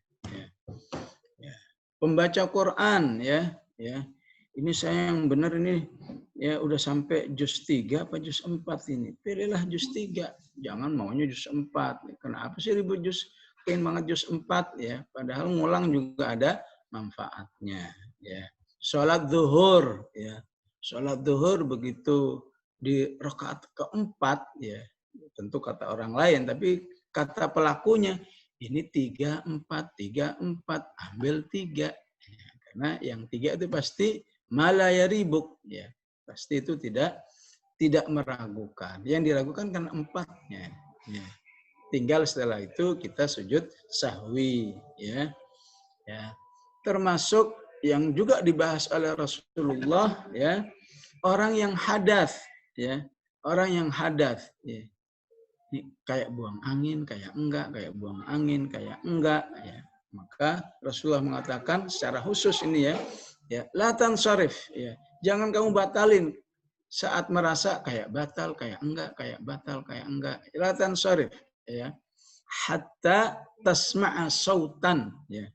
S1: Pembaca Quran, ya. Ini saya yang benar ini ya udah sampai juz 3 apa juz 4 ini. Pilihlah juz 3. Jangan maunya juz 4. Kenapa sih ribut juz? Pengen banget juz 4 ya. Padahal ngulang juga ada manfaatnya ya. Salat zuhur ya. Salat zuhur begitu di rakaat keempat ya. Tentu kata orang lain tapi kata pelakunya ini 3-4 ambil 3. Karena yang 3 itu pasti malayaribuk ya. Pasti itu tidak meragukan. Yang diragukan kan 4-nya. Ya. Tinggal setelah itu kita sujud sahwi ya. Termasuk yang juga dibahas oleh Rasulullah ya, orang yang hadas ya. Orang yang hadas ya. Ini kayak buang angin, kayak enggak, kayak buang angin, kayak enggak ya. Maka Rasulullah mengatakan secara khusus ini ya la tansarif ya. Jangan kamu batalin saat merasa kayak batal, kayak enggak, kayak batal, kayak enggak. La tansarif ya. Hatta tasma'a sautan ya.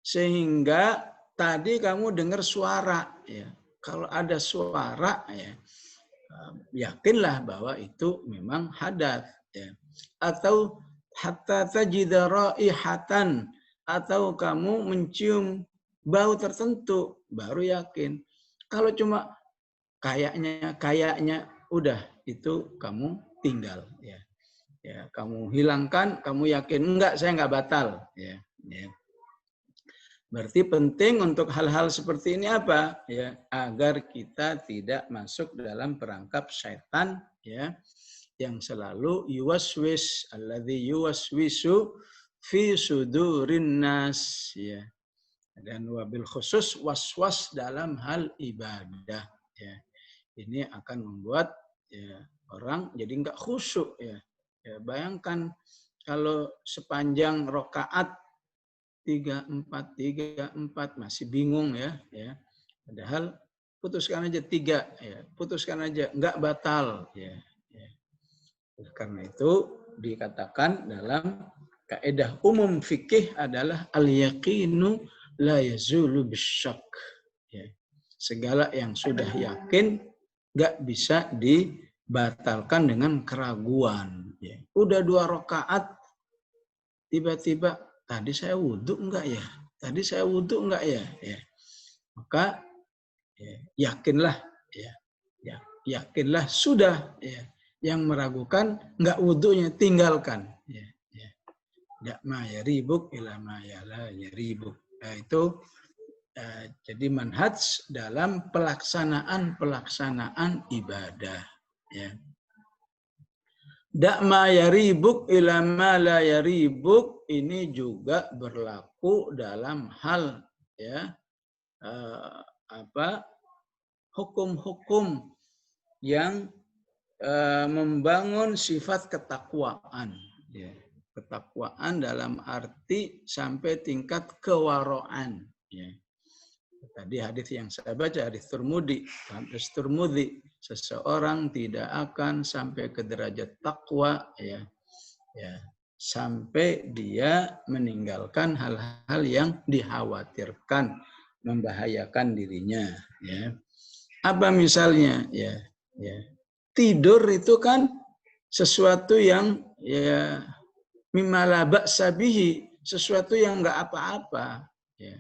S1: Sehingga tadi kamu dengar suara ya. Kalau ada suara ya, yakinlah bahwa itu memang hadas ya. Atau hatta tajida raihatan, atau kamu mencium bau tertentu baru yakin. Kalau cuma kayaknya udah itu kamu tinggal ya. Kamu hilangkan, kamu yakin enggak saya enggak batal ya. Berarti penting untuk hal-hal seperti ini apa? Ya, agar kita tidak masuk dalam perangkap syaitan ya, yang selalu yuwaswis, alladzi yuwaswisu fi sudurin nas ya. Dan wabil khusus waswas dalam hal ibadah ya. Ini akan membuat ya, orang jadi enggak khusyuk ya. Bayangkan kalau sepanjang rakaat 3-4 masih bingung ya. Padahal putuskan aja 3 ya. Putuskan aja enggak batal ya. Karena itu dikatakan dalam kaidah umum fikih adalah al-yaqinu la yazulu bisyak. Ya. Segala yang sudah yakin enggak bisa dibatalkan dengan keraguan. Ya. Udah 2 rakaat tiba-tiba tadi saya wudhu enggak ya? Tadi saya wudhu enggak ya? Maka yakinlah ya. Yakinlah sudah ya. Yang meragukan enggak wudhunya tinggalkan ya. Dak ma yaribuk ila ma la yaribuk. Nah, itu jadi manhaj dalam pelaksanaan ibadah ya. Dak ma yaribuk ila ma la yaribuk ini juga berlaku dalam hal ya hukum-hukum yang membangun sifat ketakwaan ya. Ketakwaan dalam arti sampai tingkat kewaraan ya. Tadi hadis yang saya baca hadis Tirmidzi, seseorang tidak akan sampai ke derajat takwa ya sampai dia meninggalkan hal-hal yang dikhawatirkan membahayakan dirinya ya. Apa misalnya ya tidur itu kan sesuatu yang ya mimma la ba'sa bihi, sesuatu yang enggak apa-apa ya.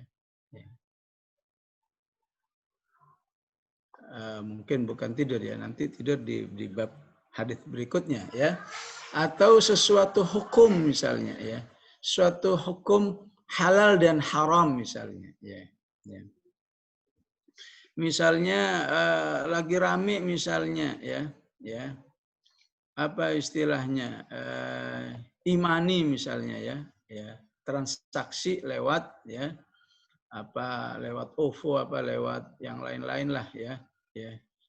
S1: Mungkin bukan tidur ya, nanti tidur di bab hadis berikutnya ya. Atau sesuatu hukum misalnya ya. Suatu hukum halal dan haram misalnya ya. Misalnya lagi rame misalnya ya. Apa istilahnya? Imani misalnya ya. transaksi lewat ya lewat OVO lewat yang lain-lain lah ya.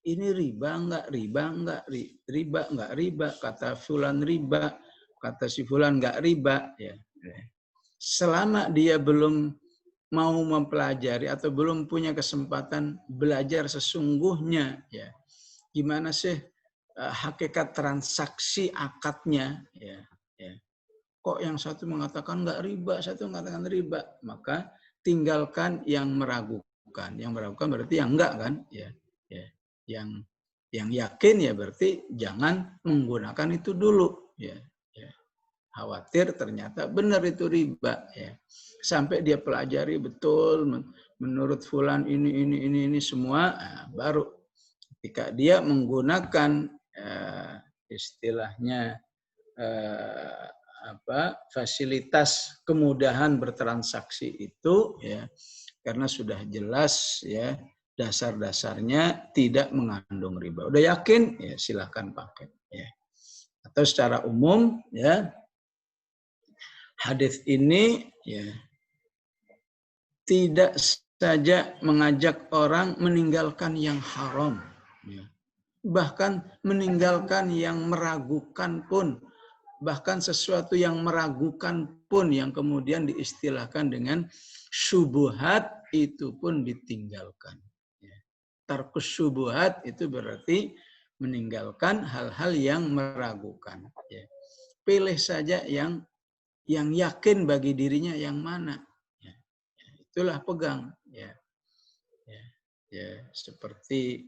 S1: Ini riba enggak, riba, kata fulan riba, kata si fulan enggak riba ya. Selama dia belum mau mempelajari atau belum punya kesempatan belajar sesungguhnya ya. Gimana sih hakikat transaksi akadnya ya. Kok yang satu mengatakan enggak riba, satu mengatakan riba, maka tinggalkan yang meragukan. Yang meragukan berarti yang enggak kan? Ya. Yang yakin ya berarti jangan menggunakan itu dulu. Ya. Khawatir ternyata benar itu riba. Ya. Sampai dia pelajari betul menurut fulan ini semua, baru ketika dia menggunakan istilahnya fasilitas kemudahan bertransaksi itu ya, karena sudah jelas ya dasar-dasarnya tidak mengandung riba. Udah yakin ya silahkan pakai ya. Atau secara umum ya hadis ini ya tidak saja mengajak orang meninggalkan yang haram ya. Bahkan meninggalkan yang meragukan pun, bahkan sesuatu yang meragukan pun yang kemudian diistilahkan dengan syubhat itu pun ditinggalkan. Tarkus syubhat itu berarti meninggalkan hal-hal yang meragukan. Pilih saja yang yakin bagi dirinya yang mana. Itulah pegang. Seperti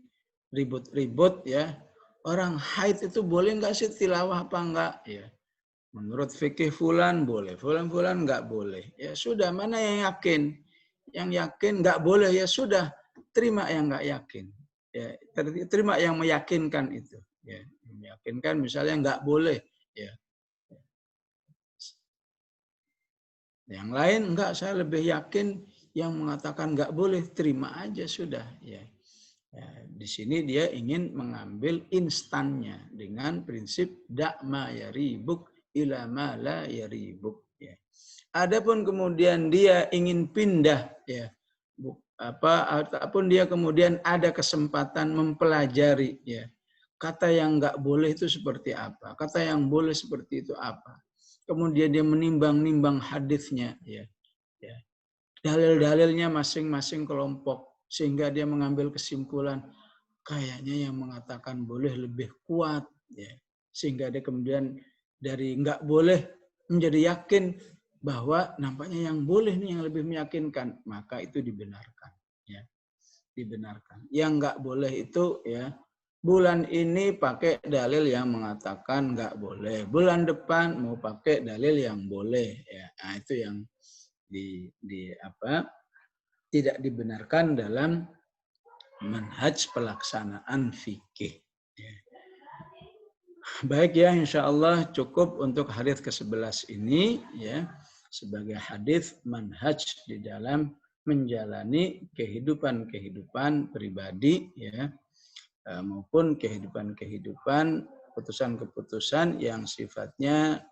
S1: ribut-ribut ya. Orang haid itu boleh nggak sih tilawah apa enggak? Ya. Menurut fikih fulan boleh, fulan nggak boleh. Ya sudah, mana yang yakin? Yang yakin nggak boleh ya sudah, terima yang nggak yakin. Ya, terima yang meyakinkan itu. Ya, meyakinkan misalnya nggak boleh. Ya. Yang lain enggak, saya lebih yakin yang mengatakan nggak boleh, terima aja sudah. Ya. Ya, di sini dia ingin mengambil instannya dengan prinsip dakma yaribuk ila ma la yaribuk. Ya. Adapun kemudian dia ingin pindah, ya, ataupun dia kemudian ada kesempatan mempelajari, ya, kata yang nggak boleh itu seperti apa, kata yang boleh seperti itu apa. Kemudian dia menimbang-nimbang hadisnya, ya, dalil-dalilnya masing-masing kelompok. Sehingga dia mengambil kesimpulan, kayaknya yang mengatakan boleh lebih kuat. Ya. Sehingga dia kemudian dari nggak boleh menjadi yakin bahwa nampaknya yang boleh nih yang lebih meyakinkan. Maka itu dibenarkan. Ya. Dibenarkan. Yang nggak boleh itu ya bulan ini pakai dalil yang mengatakan nggak boleh. Bulan depan mau pakai dalil yang boleh. Ya. Nah, itu yang tidak dibenarkan dalam manhaj pelaksanaan fikih. Baik ya, insya Allah cukup untuk hadis ke-11 ini ya sebagai hadis manhaj di dalam menjalani kehidupan pribadi ya maupun kehidupan keputusan yang sifatnya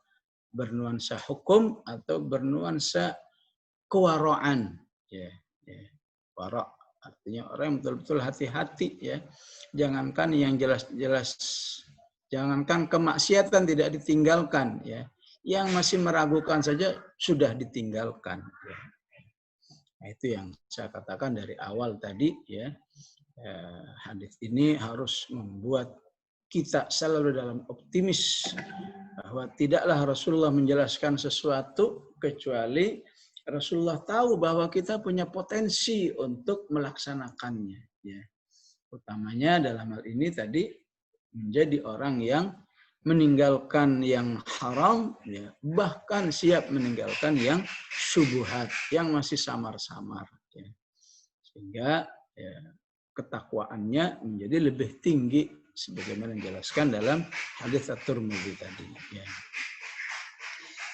S1: bernuansa hukum atau bernuansa kewaraan ya. Warok artinya orang yang betul-betul hati-hati ya. Jangankan yang jelas-jelas, jangankan kemaksiatan tidak ditinggalkan ya. Yang masih meragukan saja sudah ditinggalkan. Ya. Nah, itu yang saya katakan dari awal tadi ya. Hadis ini harus membuat kita selalu dalam optimis bahwa tidaklah Rasulullah menjelaskan sesuatu kecuali Rasulullah tahu bahwa kita punya potensi untuk melaksanakannya. Ya. Utamanya dalam hal ini tadi menjadi orang yang meninggalkan yang haram, ya, bahkan siap meninggalkan yang syubhat, yang masih samar-samar. Ya. Sehingga ya, ketakwaannya menjadi lebih tinggi sebagaimana dijelaskan dalam hadis At-Tirmidzi tadi. Ya.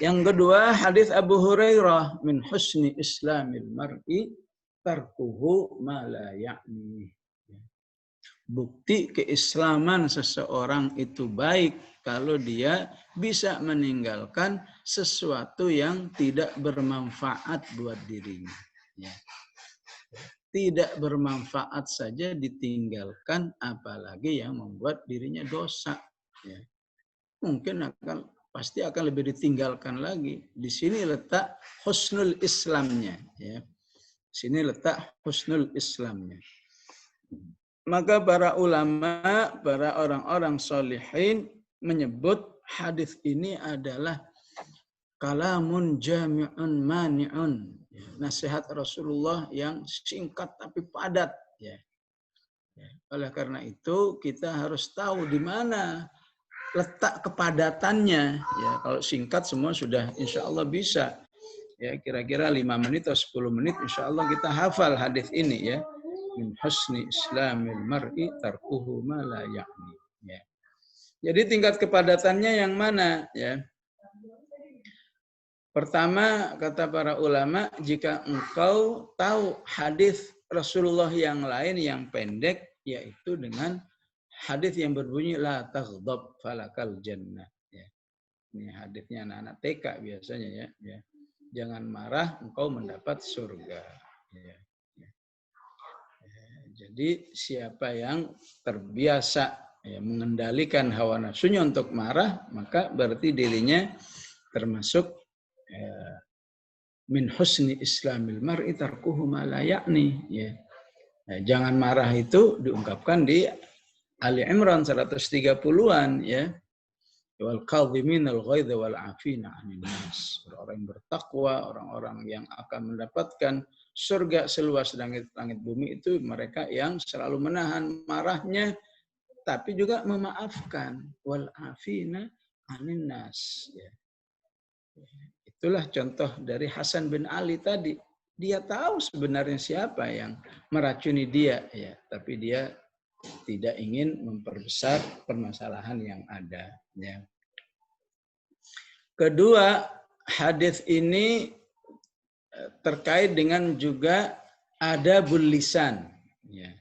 S1: Yang kedua, hadis Abu Hurairah, min husni islamil mar'i tarkuhu ma la ya'ni. bukti keislaman seseorang itu baik kalau dia bisa meninggalkan sesuatu yang tidak bermanfaat buat dirinya. Ya. Tidak bermanfaat saja ditinggalkan, apalagi yang membuat dirinya dosa. Ya. Mungkin pasti akan lebih ditinggalkan lagi. Di sini letak husnul Islamnya. Ya. Di sini letak husnul Islamnya. Maka para ulama, para orang-orang solihin menyebut hadis ini adalah kalamun jami'un mani'un. Nasihat Rasulullah yang singkat tapi padat. Ya. Oleh karena itu kita harus tahu di mana letak kepadatannya. Ya, kalau singkat semua sudah insya Allah bisa. Ya, kira-kira 5 menit atau 10 menit insya Allah kita hafal hadis ini ya. Min husni islamil mar'i tarkuhu ma la ya'ni. Ya. Jadi tingkat kepadatannya yang mana ya? Pertama kata para ulama, jika engkau tahu hadis Rasulullah yang lain yang pendek, yaitu dengan hadis yang berbunyi la taghdab falakal jannah. Ya. Ini hadisnya anak-anak TK biasanya ya. Ya. Jangan marah, engkau mendapat surga. Ya. Jadi siapa yang terbiasa ya, mengendalikan hawa nafsunya untuk marah, maka berarti dirinya termasuk min husni islamil mar'i tarkuhu ma la ya'ni. Ya. Nah, jangan marah itu diungkapkan di Ali Imran 130-an ya. Wal kadhimin al ghaidh wal 'afina 'anil nas. Orang yang bertakwa, orang-orang yang akan mendapatkan surga seluas langit bumi itu mereka yang selalu menahan marahnya tapi juga memaafkan. Wal 'afina 'anil nas. Ya. Itulah contoh dari Hasan bin Ali tadi. Dia tahu sebenarnya siapa yang meracuni dia, ya, tapi dia tidak ingin memperbesar permasalahan yang ada. Ya. Kedua, hadis ini terkait dengan juga adabul lisan. Ya.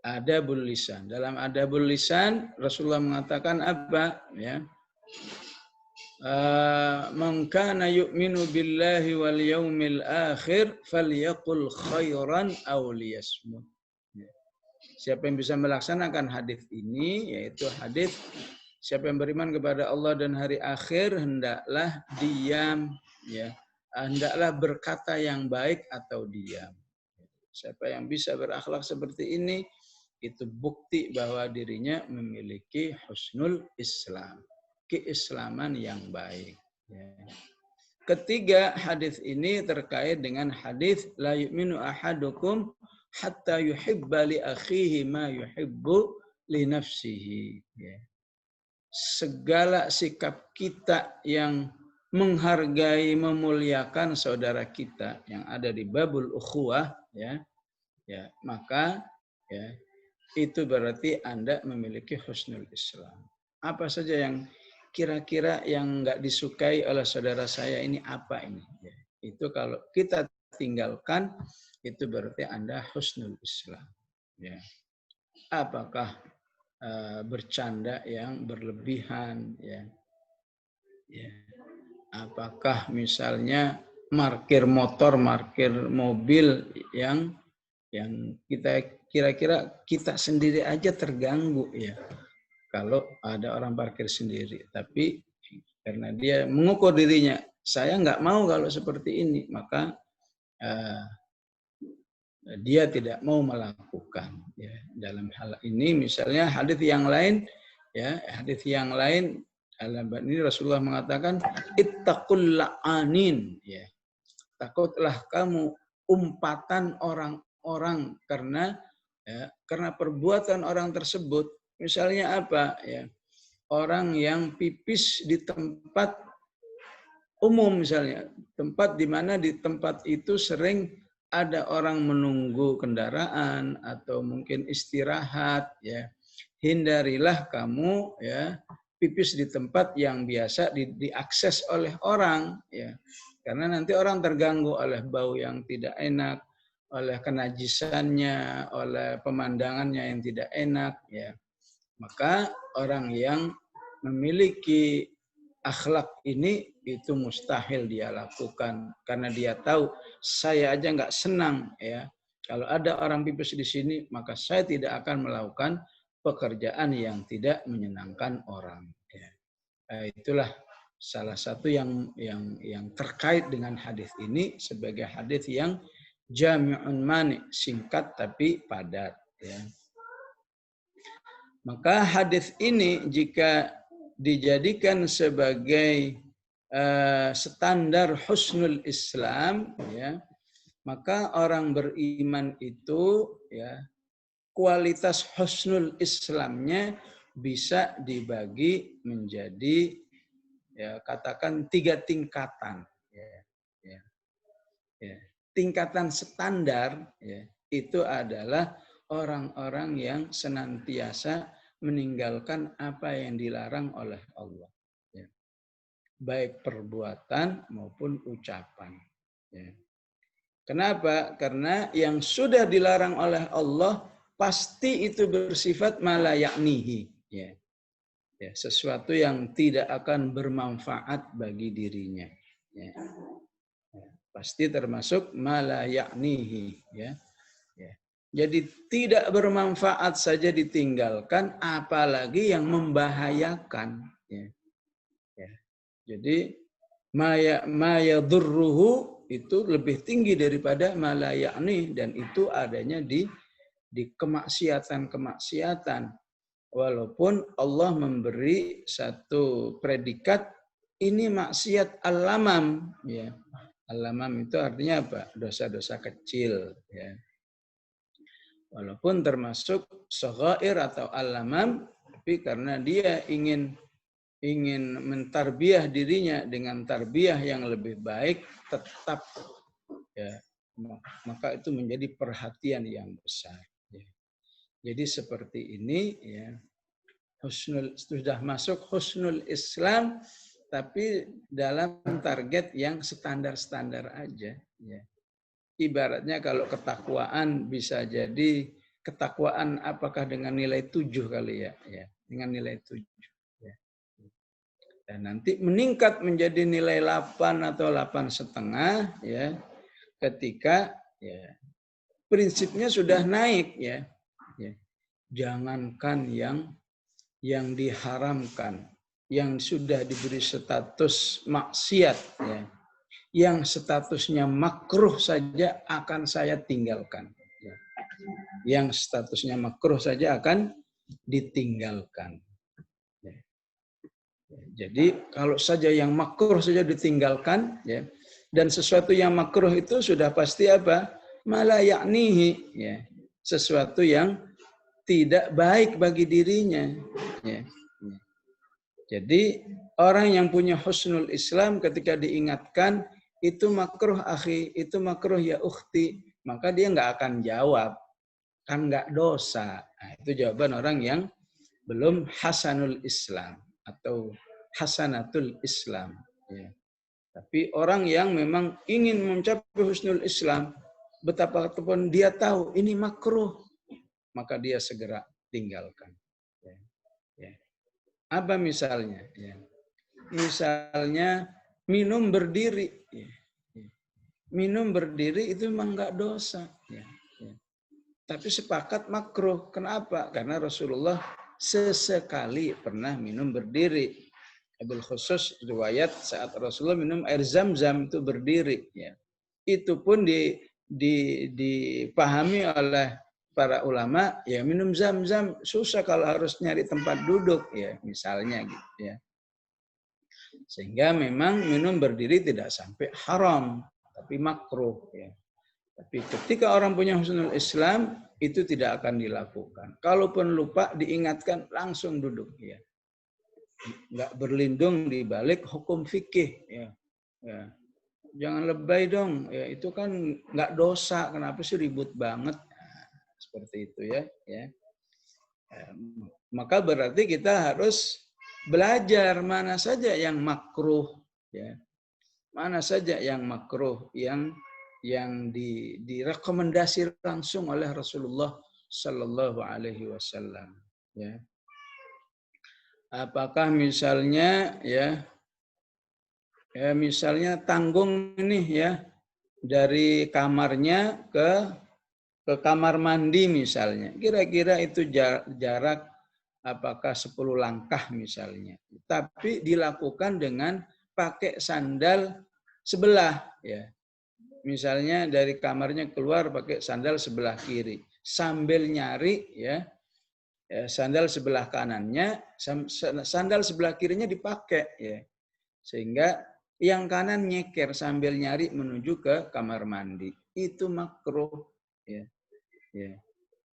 S1: Adabul lisan. Dalam adabul lisan, Rasulullah mengatakan apa? Ya. Man kana yu'minu billahi wal yaumil akhir falyaqul khairan aw liyasmut. Siapa yang bisa melaksanakan hadis ini, yaitu hadis siapa yang beriman kepada Allah dan hari akhir hendaklah diam, ya, hendaklah berkata yang baik atau diam. Siapa yang bisa berakhlak seperti ini, itu bukti bahwa dirinya memiliki husnul Islam, keislaman yang baik. Ya. Ketiga, hadis ini terkait dengan hadis la yu'minu ahadukum hatta yuhibba li akhihi ma yuhibbu li nafsihi. Ya. Segala sikap kita yang menghargai, memuliakan saudara kita yang ada di babul ukhuwah, ya, ya, maka ya, itu berarti Anda memiliki husnul Islam. Apa saja yang kira-kira yang nggak disukai oleh saudara saya ini apa ini? Ya, itu kalau kita tinggalkan, itu berarti Anda husnul Islam. Ya. Apakah bercanda yang berlebihan? Ya. Ya. Apakah misalnya parkir motor, parkir mobil yang kita kira-kira kita sendiri aja terganggu ya. Kalau ada orang parkir sendiri, tapi karena dia mengukur dirinya, saya nggak mau kalau seperti ini, maka dia tidak mau melakukan. Ya. Dalam hal ini, misalnya hadis yang lain, ya, hadis yang lain, ini Rasulullah mengatakan, ittaqul la'anin, ya, takutlah kamu umpatan orang-orang karena perbuatan orang tersebut. Misalnya apa? Ya, orang yang pipis di tempat umum misalnya, tempat di mana di tempat itu sering ada orang menunggu kendaraan atau mungkin istirahat. Ya, hindarilah kamu ya pipis di tempat yang biasa diakses oleh orang. Ya, karena nanti orang terganggu oleh bau yang tidak enak, oleh kenajisannya, oleh pemandangannya yang tidak enak, ya. Maka orang yang memiliki akhlak ini itu mustahil dia lakukan karena dia tahu saya aja nggak senang ya kalau ada orang pipis di sini, maka saya tidak akan melakukan pekerjaan yang tidak menyenangkan orang. Ya. Itulah salah satu yang terkait dengan hadis ini sebagai hadis yang jami'un mani, singkat tapi padat. Ya. Maka hadis ini jika dijadikan sebagai standar husnul Islam, ya, maka orang beriman itu ya kualitas husnul Islamnya bisa dibagi menjadi ya katakan 3 tingkatan. Ya, ya, ya. Tingkatan standar ya, itu adalah orang-orang yang senantiasa meninggalkan apa yang dilarang oleh Allah. Ya. Baik perbuatan maupun ucapan. Ya. Kenapa? Karena yang sudah dilarang oleh Allah pasti itu bersifat malayaknihi. Ya. Ya, sesuatu yang tidak akan bermanfaat bagi dirinya. Ya. Ya. Pasti termasuk malayaknihi. Ya. Ya. Jadi tidak bermanfaat saja ditinggalkan, apalagi yang membahayakan. Ya. Ya. Jadi maya durruhu itu lebih tinggi daripada malayakni dan itu adanya di kemaksiatan-kemaksiatan. Walaupun Allah memberi satu predikat ini maksiat al-lamam ya. Al-lamam itu artinya apa? Dosa-dosa kecil ya. Walaupun termasuk shaghair atau al-lamam, tapi karena dia ingin mentarbiah dirinya dengan tarbiyah yang lebih baik, tetap ya maka itu menjadi perhatian yang besar. Ya. Jadi seperti ini ya sudah masuk husnul Islam, tapi dalam target yang standar-standar aja. Ya. Ibaratnya kalau ketakwaan bisa jadi ketakwaan apakah dengan nilai 7 kali ya, ya dengan nilai 7. Dan nanti meningkat menjadi nilai 8 atau 8,5 ya ketika ya prinsipnya sudah naik ya. Ya. Jangankan yang diharamkan, yang sudah diberi status maksiat ya. Yang statusnya makruh saja akan saya tinggalkan. Ya. Yang statusnya makruh saja akan ditinggalkan. Jadi kalau saja yang makruh saja ditinggalkan, ya, dan sesuatu yang makruh itu sudah pasti apa? Malayaknihi, ya, sesuatu yang tidak baik bagi dirinya. Ya. Jadi orang yang punya husnul Islam ketika diingatkan itu makruh akhi, itu makruh ya ukhti, maka dia nggak akan jawab, kan nggak dosa. Nah, itu jawaban orang yang belum hasanul Islam atau hasanatul Islam. Ya. Tapi orang yang memang ingin mencapai husnul Islam, betapapun dia tahu ini makruh, maka dia segera tinggalkan. Ya. Ya. Apa misalnya? Ya. Misalnya minum berdiri. Ya. Ya. Minum berdiri itu memang nggak dosa. Ya. Ya. Tapi sepakat makruh. Kenapa? Karena Rasulullah sesekali pernah minum berdiri. Abil khusus riwayat saat Rasulullah minum air zam-zam itu berdiri. Ya. Itu pun dipahami oleh para ulama, ya minum zam-zam susah kalau harus nyari tempat duduk, ya misalnya gitu ya. Sehingga memang minum berdiri tidak sampai haram, tapi makruh. Ya. Tapi ketika orang punya husnul Islam, itu tidak akan dilakukan. Kalaupun lupa diingatkan, langsung duduk. Ya. Nggak berlindung di balik hukum fikih. Ya. Ya. Jangan lebay dong. Ya, itu kan nggak dosa. Kenapa sih ribut banget? Nah, seperti itu ya. Ya. Maka berarti kita harus belajar mana saja yang makruh. Ya. Mana saja yang makruh, yang yang direkomendasi langsung oleh Rasulullah Sallallahu Alaihi Wasallam. Ya. Apakah misalnya misalnya tanggung ini ya dari kamarnya ke kamar mandi misalnya. Kira-kira itu jarak apakah 10 langkah misalnya. Tapi dilakukan dengan pakai sandal sebelah ya. Misalnya dari kamarnya keluar pakai sandal sebelah kiri. Sambil nyari ya sandal sebelah kanannya, sandal sebelah kirinya dipakai ya. Sehingga yang kanan nyeker sambil nyari menuju ke kamar mandi. Itu makruh ya. Ya.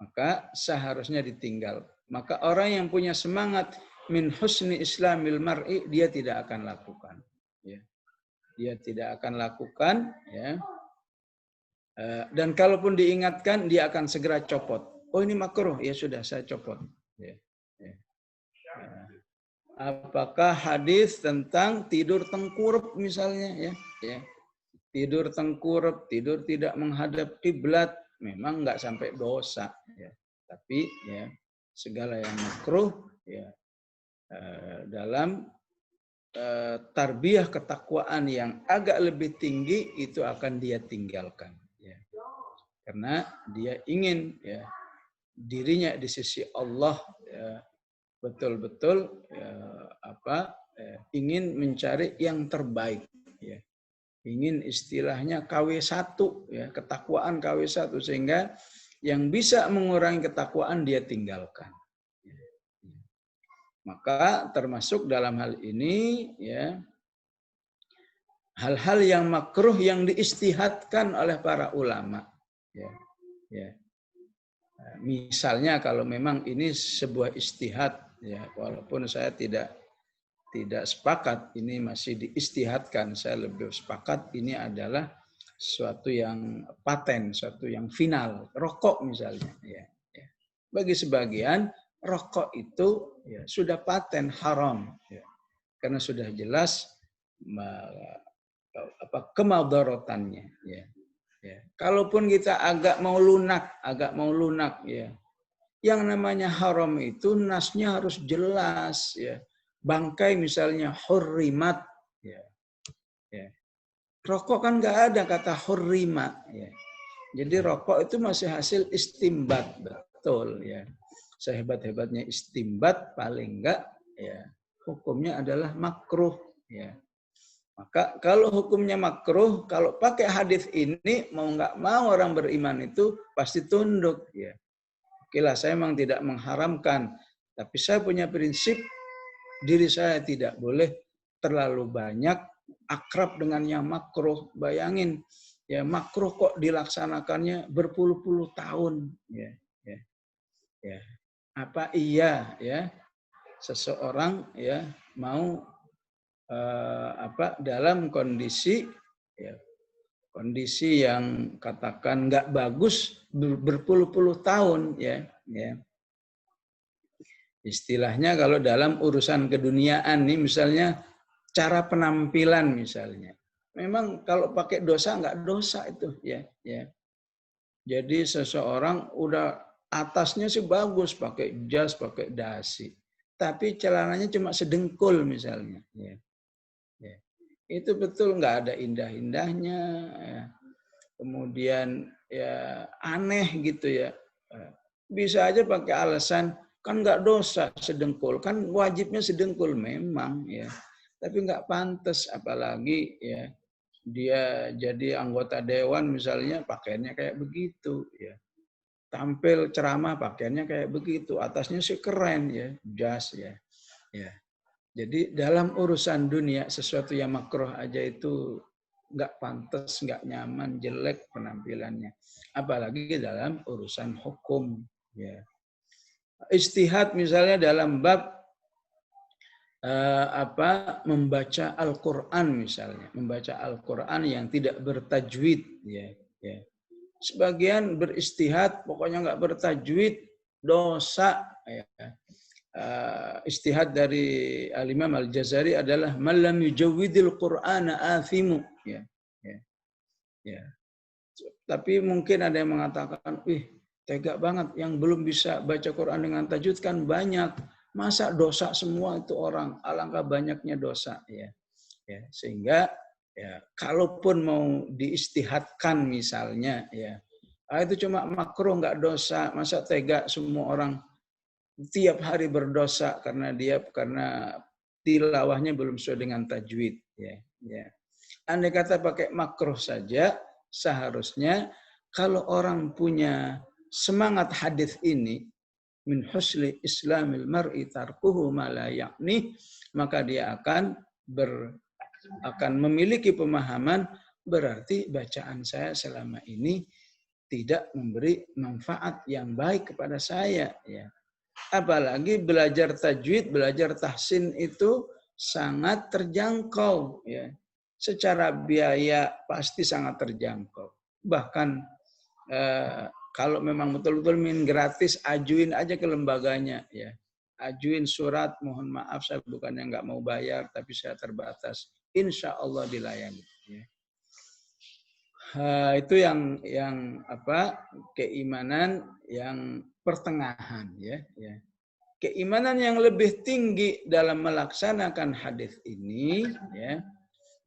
S1: Maka seharusnya ditinggal. Maka orang yang punya semangat min husni islamil mar'i dia tidak akan lakukan. Ya. Dia tidak akan lakukan. Ya. Dan kalaupun diingatkan dia akan segera copot. Oh ini makruh, ya sudah saya copot. Ya. Ya. Apakah hadis tentang tidur tengkurap misalnya ya? Ya. Tidur tengkurap, tidur tidak menghadap kiblat memang nggak sampai dosa ya. Tapi ya segala yang makruh ya dalam tarbiyah ketakwaan yang agak lebih tinggi itu akan dia tinggalkan ya. Karena dia ingin ya dirinya di sisi Allah ya, betul-betul ingin mencari yang terbaik ya. Ingin istilahnya KW1 ya, ketakwaan KW1 sehingga yang bisa mengurangi ketakwaan dia tinggalkan. Maka termasuk dalam hal ini ya hal-hal yang makruh yang diistihadkan oleh para ulama ya. Ya. Misalnya kalau memang ini sebuah istihad ya, walaupun saya tidak sepakat ini masih diistihadkan, saya lebih sepakat ini adalah suatu yang paten, suatu yang final, rokok misalnya ya. Bagi sebagian rokok itu ya, sudah paten haram ya. Karena sudah jelas kemadaratannya ya. Ya. Kalaupun kita agak mau lunak ya. Yang namanya haram itu nasnya harus jelas ya. Bangkai misalnya hurrimat ya. Ya. Rokok kan nggak ada kata hurrimat ya. Jadi rokok itu masih hasil istimbat, betul ya. Sehebat-hebatnya istimbat paling enggak ya hukumnya adalah makruh ya. Maka kalau hukumnya makruh, kalau pakai hadis ini mau nggak mau orang beriman itu pasti tunduk ya. Oke lah, saya memang tidak mengharamkan, tapi saya punya prinsip diri saya tidak boleh terlalu banyak akrab dengan yang makruh. Bayangin ya makruh kok dilaksanakannya berpuluh-puluh tahun ya. Ya. Apa iya ya seseorang ya mau dalam kondisi ya, kondisi yang katakan nggak bagus berpuluh-puluh tahun ya. Istilahnya kalau dalam urusan keduniaan nih misalnya cara penampilan misalnya. Memang kalau pakai dosa nggak dosa itu ya. Jadi seseorang udah atasnya sih bagus pakai jas, pakai dasi. Tapi celananya cuma sedengkul misalnya. Ya. Itu betul nggak ada indah-indahnya. Ya. Kemudian ya aneh gitu ya. Bisa aja pakai alasan kan nggak dosa sedengkul, kan wajibnya sedengkul memang ya, tapi nggak pantas apalagi ya dia jadi anggota dewan misalnya pakaiannya kayak begitu ya, tampil ceramah pakaiannya kayak begitu, atasnya sih keren ya jas ya. Jadi dalam urusan dunia sesuatu yang makruh aja itu nggak pantas, nggak nyaman, jelek penampilannya, apalagi dalam urusan hukum ya. Ijtihad misalnya dalam bab membaca Al-Qur'an misalnya, membaca Al-Qur'an yang tidak bertajwid ya. Sebagian beristihad pokoknya nggak bertajwid dosa ya. Istihad dari Al-Imam Al-Jazari adalah man lam yujawwidil Qur'ana athimu ya. Tapi mungkin ada yang mengatakan, tega banget yang belum bisa baca Quran dengan tajwid kan banyak. Masa dosa semua itu orang, alangkah banyaknya dosa ya. Sehingga ya kalaupun mau diistihadkan misalnya ya, itu cuma makruh nggak dosa. Masa tega semua orang tiap hari berdosa karena tilawahnya belum sesuai dengan tajwid ya. Andai kata pakai makruh saja, seharusnya kalau orang punya semangat hadis ini, min husli islamil mar'i tarkuhu ma la ya'ni, maka dia akan memiliki pemahaman berarti bacaan saya selama ini tidak memberi manfaat yang baik kepada saya ya. Apalagi belajar tajwid, belajar tahsin itu sangat terjangkau ya. Secara biaya pasti sangat terjangkau. Bahkan kalau memang betul-betul ingin gratis, ajuin aja ke lembaganya ya. Ajuin surat, mohon maaf saya bukannya nggak mau bayar, tapi saya terbatas. Insya Allah dilayani. Ya. Itu yang keimanan yang pertengahan ya. Keimanan yang lebih tinggi dalam melaksanakan hadis ini ya,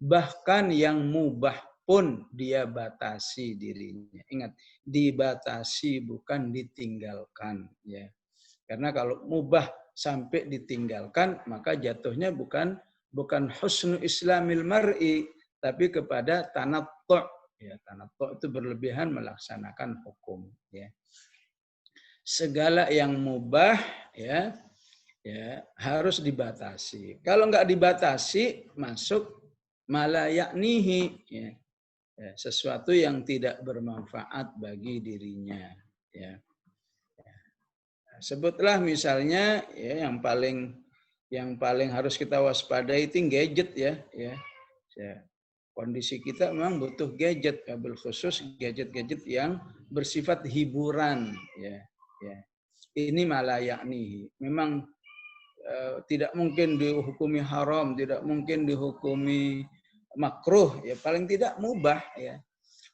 S1: bahkan yang mubah pun dia batasi dirinya. Ingat, dibatasi bukan ditinggalkan ya. Karena kalau mubah sampai ditinggalkan maka jatuhnya bukan husnu islamil mar'i tapi kepada tanattu' ya. Tanattu' itu berlebihan melaksanakan hukum ya. Segala yang mubah ya harus dibatasi. Kalau nggak dibatasi masuk malayaknihi ya. Sesuatu yang tidak bermanfaat bagi dirinya ya. Sebutlah misalnya ya yang paling harus kita waspadai itu gadget ya. Kondisi kita memang butuh gadget, bil khusus gadget-gadget yang bersifat hiburan ya. Ini malayaknihi. Memang tidak mungkin dihukumi haram, tidak mungkin dihukumi makruh, ya paling tidak mubah ya.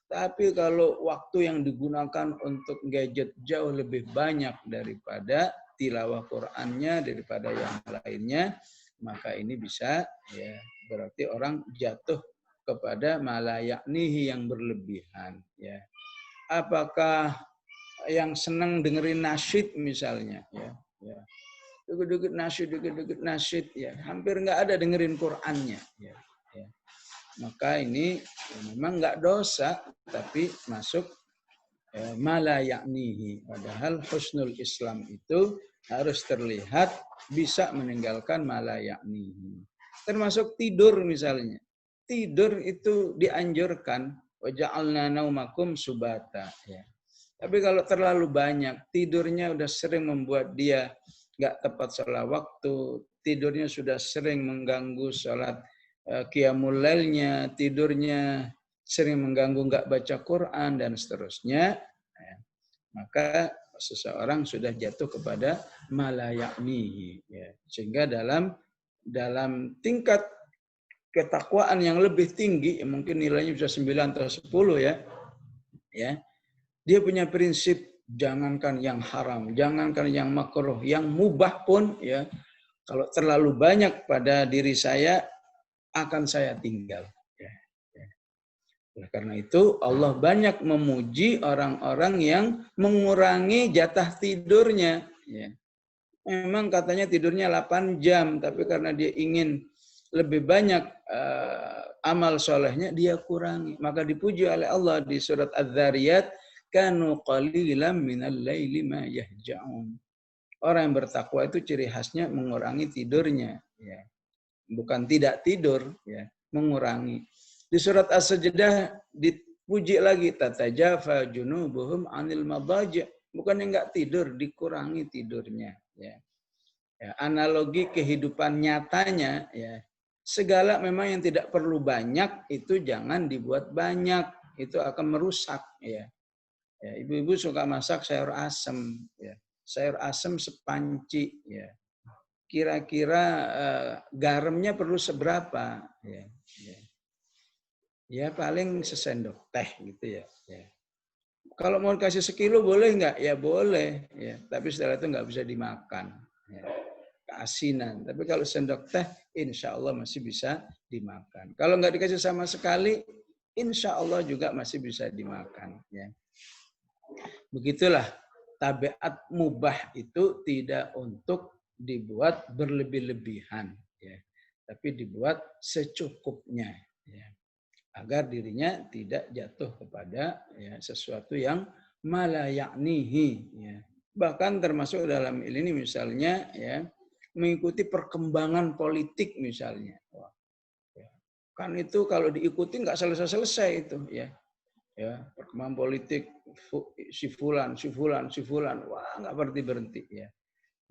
S1: Tapi kalau waktu yang digunakan untuk gadget jauh lebih banyak daripada tilawah Qur'annya, daripada yang lainnya, maka ini bisa ya berarti orang jatuh kepada malayaknihi yang berlebihan ya. Apakah yang senang dengerin nasyid misalnya ya. Dikit-dikit nasyid ya, hampir nggak ada dengerin Qur'annya ya. Maka ini memang nggak dosa tapi masuk malayaknihi. Padahal husnul Islam itu harus terlihat bisa meninggalkan malayaknihi. Termasuk tidur misalnya. Tidur itu dianjurkan wa ja'alna naumakum subata ya. Tapi kalau terlalu banyak, tidurnya udah sering membuat dia nggak tepat sholat waktu, tidurnya sudah sering mengganggu sholat qiyamul lailnya, tidurnya sering mengganggu nggak baca Quran dan seterusnya, maka seseorang sudah jatuh kepada malayaknihi. Ya. Sehingga dalam tingkat ketakwaan yang lebih tinggi, mungkin nilainya bisa 9 atau 10 ya, dia punya prinsip jangankan yang haram, jangankan yang makruh, yang mubah pun ya, kalau terlalu banyak pada diri saya akan saya tinggal. Karena itu Allah banyak memuji orang-orang yang mengurangi jatah tidurnya. Memang katanya tidurnya 8 jam, tapi karena dia ingin lebih banyak amal solehnya, dia kurangi. Maka dipuji oleh Allah di surat Az-Zariyat, kanu qalilan minal laili ma yahja'un. Orang yang bertakwa itu ciri khasnya mengurangi tidurnya. Bukan tidak tidur, ya, mengurangi. Di surat As-Sajdah dipuji lagi, tatajafa junubuhum anil madaji'. Bukan yang nggak tidur, dikurangi tidurnya. Ya. Analogi kehidupan nyatanya, ya, segala memang yang tidak perlu banyak itu jangan dibuat banyak, itu akan merusak. Ya. Ibu-ibu suka masak sayur asem, ya. Sayur asem sepanci, ya. Kira-kira garamnya perlu seberapa? Ya paling sesendok teh gitu ya. Kalau mau dikasih sekilo boleh nggak? Ya boleh, ya. Tapi setelah itu nggak bisa dimakan. Ya. Keasinan. Tapi kalau sendok teh, insya Allah masih bisa dimakan. Kalau nggak dikasih sama sekali, insya Allah juga masih bisa dimakan. Ya. Begitulah tabiat mubah itu tidak untuk dibuat berlebih-lebihan, ya. Tapi dibuat secukupnya. Ya. Agar dirinya tidak jatuh kepada ya, sesuatu yang malayaknihi. Ya. Bahkan termasuk dalam ini misalnya ya mengikuti perkembangan politik misalnya. Wah, ya. Kan itu kalau diikuti nggak selesai-selesai itu ya. Ya perkembangan politik si fulan, wah nggak berhenti ya.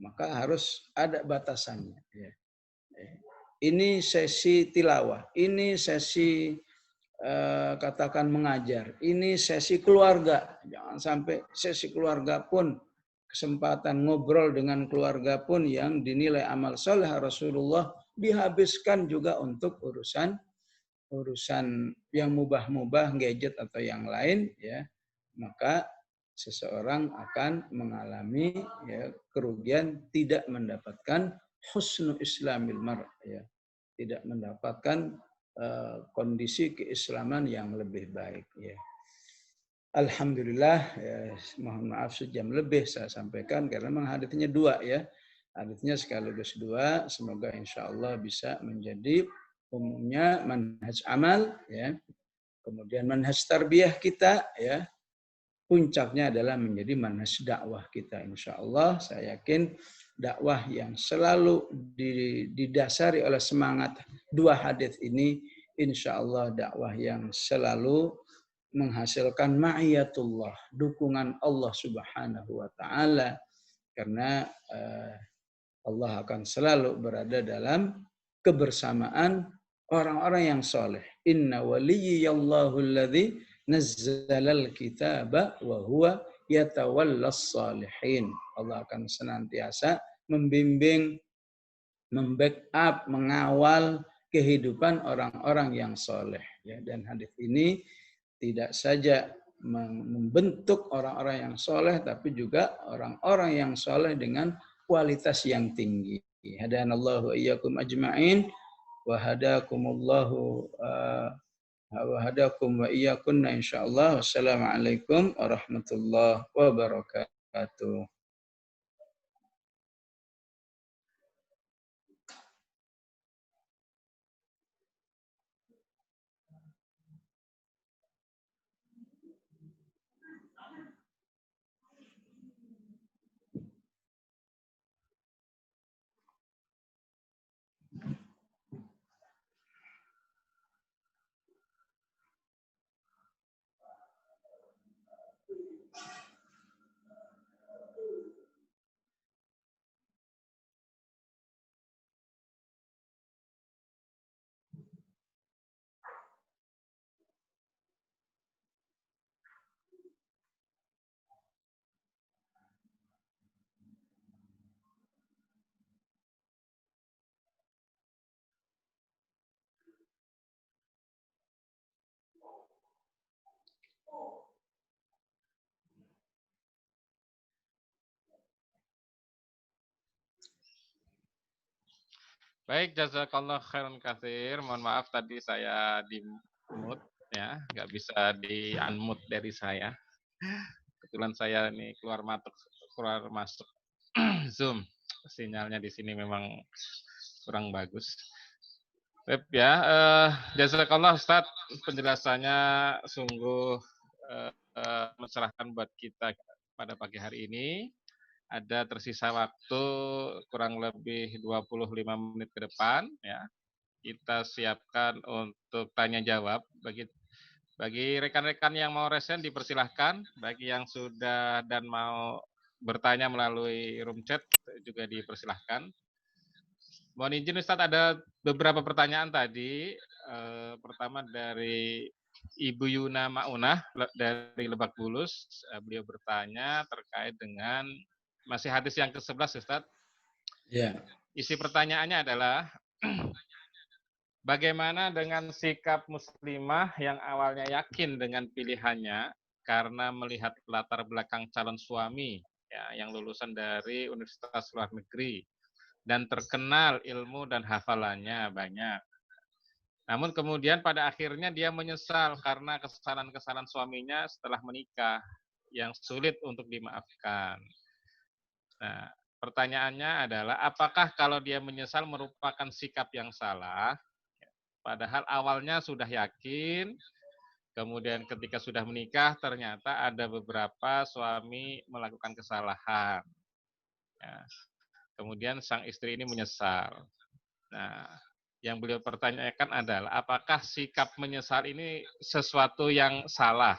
S1: Maka harus ada batasannya. Ya. Ini sesi tilawah, ini sesi katakan mengajar. Ini sesi keluarga. Jangan sampai sesi keluarga pun, kesempatan ngobrol dengan keluarga pun yang dinilai amal soleh Rasulullah dihabiskan juga untuk urusan yang mubah-mubah, gadget atau yang lain, ya. Maka seseorang akan mengalami ya, kerugian, tidak mendapatkan husnu islamil mar, ya. Tidak mendapatkan kondisi keislaman yang lebih baik, ya. Alhamdulillah, ya, mohon maaf sejam lebih saya sampaikan karena memang haditsnya dua ya. Haditsnya sekaligus dua, semoga insya Allah bisa menjadi umumnya manhaj amal ya. Kemudian manhaj tarbiyah kita ya. Puncaknya adalah menjadi manhaj dakwah kita insya Allah. Saya yakin dakwah yang selalu didasari oleh semangat dua hadits ini insya Allah dakwah yang selalu menghasilkan ma'iyatullah, dukungan Allah Subhanahu wa taala karena Allah akan selalu berada dalam kebersamaan orang-orang yang soleh. Inna waliyallahu alladzi nazzalal kitaba wa huwa yatawallas salihin. Allah akan senantiasa membimbing, membackup, mengawal kehidupan orang-orang yang soleh. Ya, dan hadis ini tidak saja membentuk orang-orang yang soleh, tapi juga orang-orang yang soleh dengan kualitas yang tinggi. Hadanallahu iyyakum ajma'in wa hadakumullahu wa hadakum wa iyyakunna insyaallah. Wassalamualaikum warahmatullahi wabarakatuh.
S2: Baik, jazakallah khairan katsir. Mohon maaf tadi saya di mute ya, nggak bisa di unmute dari saya. Kebetulan saya ini keluar masuk Zoom. Sinyalnya di sini memang kurang bagus. Baik ya, jazakallah Ustaz, penjelasannya sungguh mencerahkan buat kita pada pagi hari ini. Ada tersisa waktu kurang lebih 25 menit ke depan ya. Kita siapkan untuk tanya jawab bagi rekan-rekan yang mau resen dipersilahkan, bagi yang sudah dan mau bertanya melalui room chat juga dipersilahkan. Mohon izin Ustadz, ada beberapa pertanyaan tadi. Pertama dari Ibu Yuna Maunah dari Lebak Bulus. Beliau bertanya terkait dengan masih hadis yang ke-11 Ustadz.
S1: Ya.
S2: Isi pertanyaannya adalah bagaimana dengan sikap muslimah yang awalnya yakin dengan pilihannya, karena melihat latar belakang calon suami ya, yang lulusan dari universitas luar negeri dan terkenal ilmu dan hafalannya banyak. Namun kemudian pada akhirnya dia menyesal karena kesalahan-kesalahan suaminya setelah menikah yang sulit untuk dimaafkan. Nah, pertanyaannya adalah apakah kalau dia menyesal merupakan sikap yang salah, padahal awalnya sudah yakin, kemudian ketika sudah menikah ternyata ada beberapa suami melakukan kesalahan. Ya. Kemudian sang istri ini menyesal. Nah, yang beliau pertanyakan adalah apakah sikap menyesal ini sesuatu yang salah?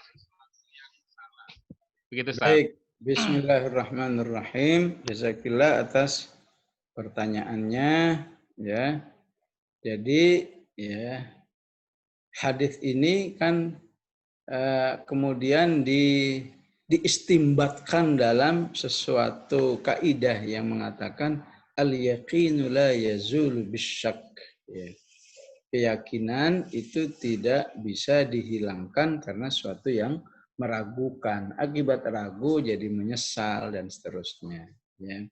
S2: Begitu, Ustaz.
S1: Baik, Bismillahirrahmanirrahim. Jazakillah atas pertanyaannya, ya. Jadi, ya, hadis ini kan kemudian diistimbatkan dalam sesuatu kaidah yang mengatakan al-yaqinu la yazulu bisyak. Ya. Keyakinan itu tidak bisa dihilangkan karena suatu yang meragukan. Akibat ragu jadi menyesal dan seterusnya. Ya.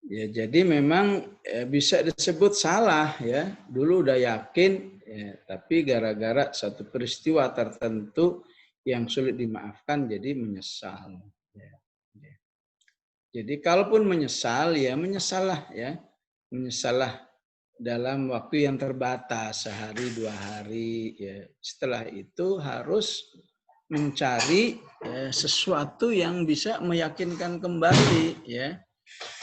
S1: Ya, jadi memang bisa disebut salah ya. Dulu udah yakin, ya, tapi gara-gara satu peristiwa tertentu yang sulit dimaafkan jadi menyesal. Ya. Ya. Jadi kalaupun menyesal ya menyesallah ya, menyesallah dalam waktu yang terbatas, sehari 2 hari. Ya. Setelah itu harus mencari sesuatu yang bisa meyakinkan kembali, ya.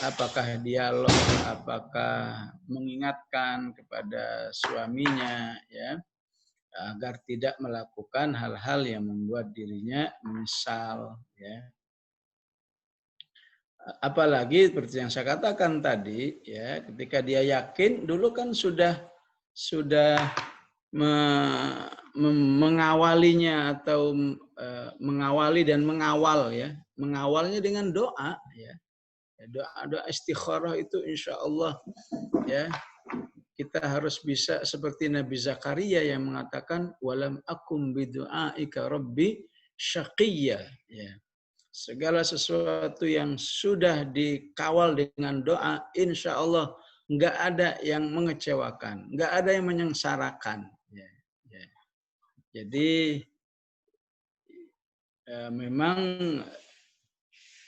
S1: Apakah dialog, apakah mengingatkan kepada suaminya, ya, agar tidak melakukan hal-hal yang membuat dirinya menyesal, ya. Apalagi seperti yang saya katakan tadi, ya, ketika dia yakin dulu kan sudah mengawalinya atau mengawali dan mengawal, ya, mengawalnya dengan doa, ya, doa istikharah itu insya Allah, ya, kita harus bisa seperti Nabi Zakaria yang mengatakan walam akum bidu'aika rabbi syaqiyya, ya. Segala sesuatu yang sudah dikawal dengan doa, insya Allah nggak ada yang mengecewakan, nggak ada yang menyengsarakan. Ya, ya. Jadi memang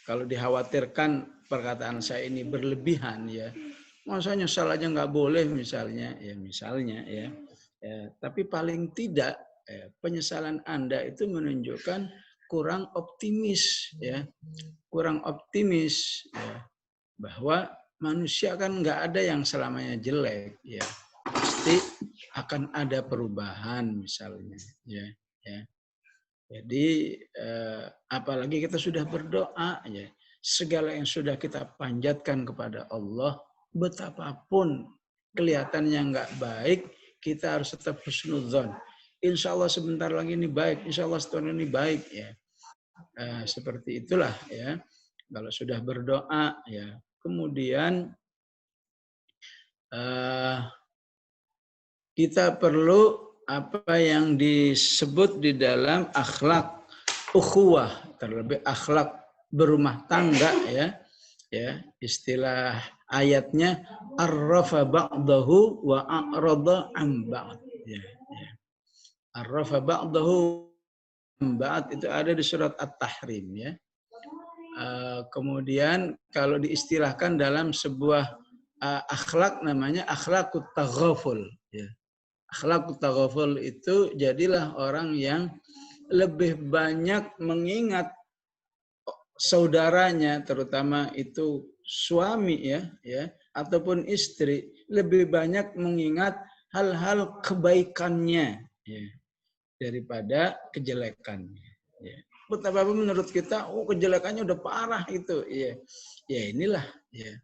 S1: kalau dikhawatirkan perkataan saya ini berlebihan, ya, masa nyesal aja nggak boleh misalnya, ya misalnya, ya. Tapi paling tidak penyesalan Anda itu menunjukkan kurang optimis, ya, kurang optimis, ya, bahwa manusia kan nggak ada yang selamanya jelek, ya, pasti akan ada perubahan misalnya, ya, ya. Jadi apalagi kita sudah berdoa, ya, segala yang sudah kita panjatkan kepada Allah, betapapun kelihatannya nggak baik, kita harus tetap husnudzon. Insya Allah sebentar lagi ini baik, insya Allah setelah ini baik, ya. Seperti itulah, ya. Kalau sudah berdoa, ya, kemudian kita perlu apa yang disebut di dalam akhlak ukhuwah, terlebih akhlak berumah tangga, ya. Ya, istilah ayatnya arrafa ba'dahu wa a'rada an ba'd. Ya, ya. Arrafa ba'dahu ba'd itu ada di surat At-Tahrim, ya. Kemudian kalau diistilahkan dalam sebuah akhlak namanya akhlakut taghaful, ya. Akhlakut taghaful itu jadilah orang yang lebih banyak mengingat saudaranya, terutama itu suami, ya, ataupun istri, lebih banyak mengingat hal-hal kebaikannya, ya, daripada kejelekannya. Ya. Betapa menurut kita, kejelekannya udah parah itu, ya. Ya inilah, ya,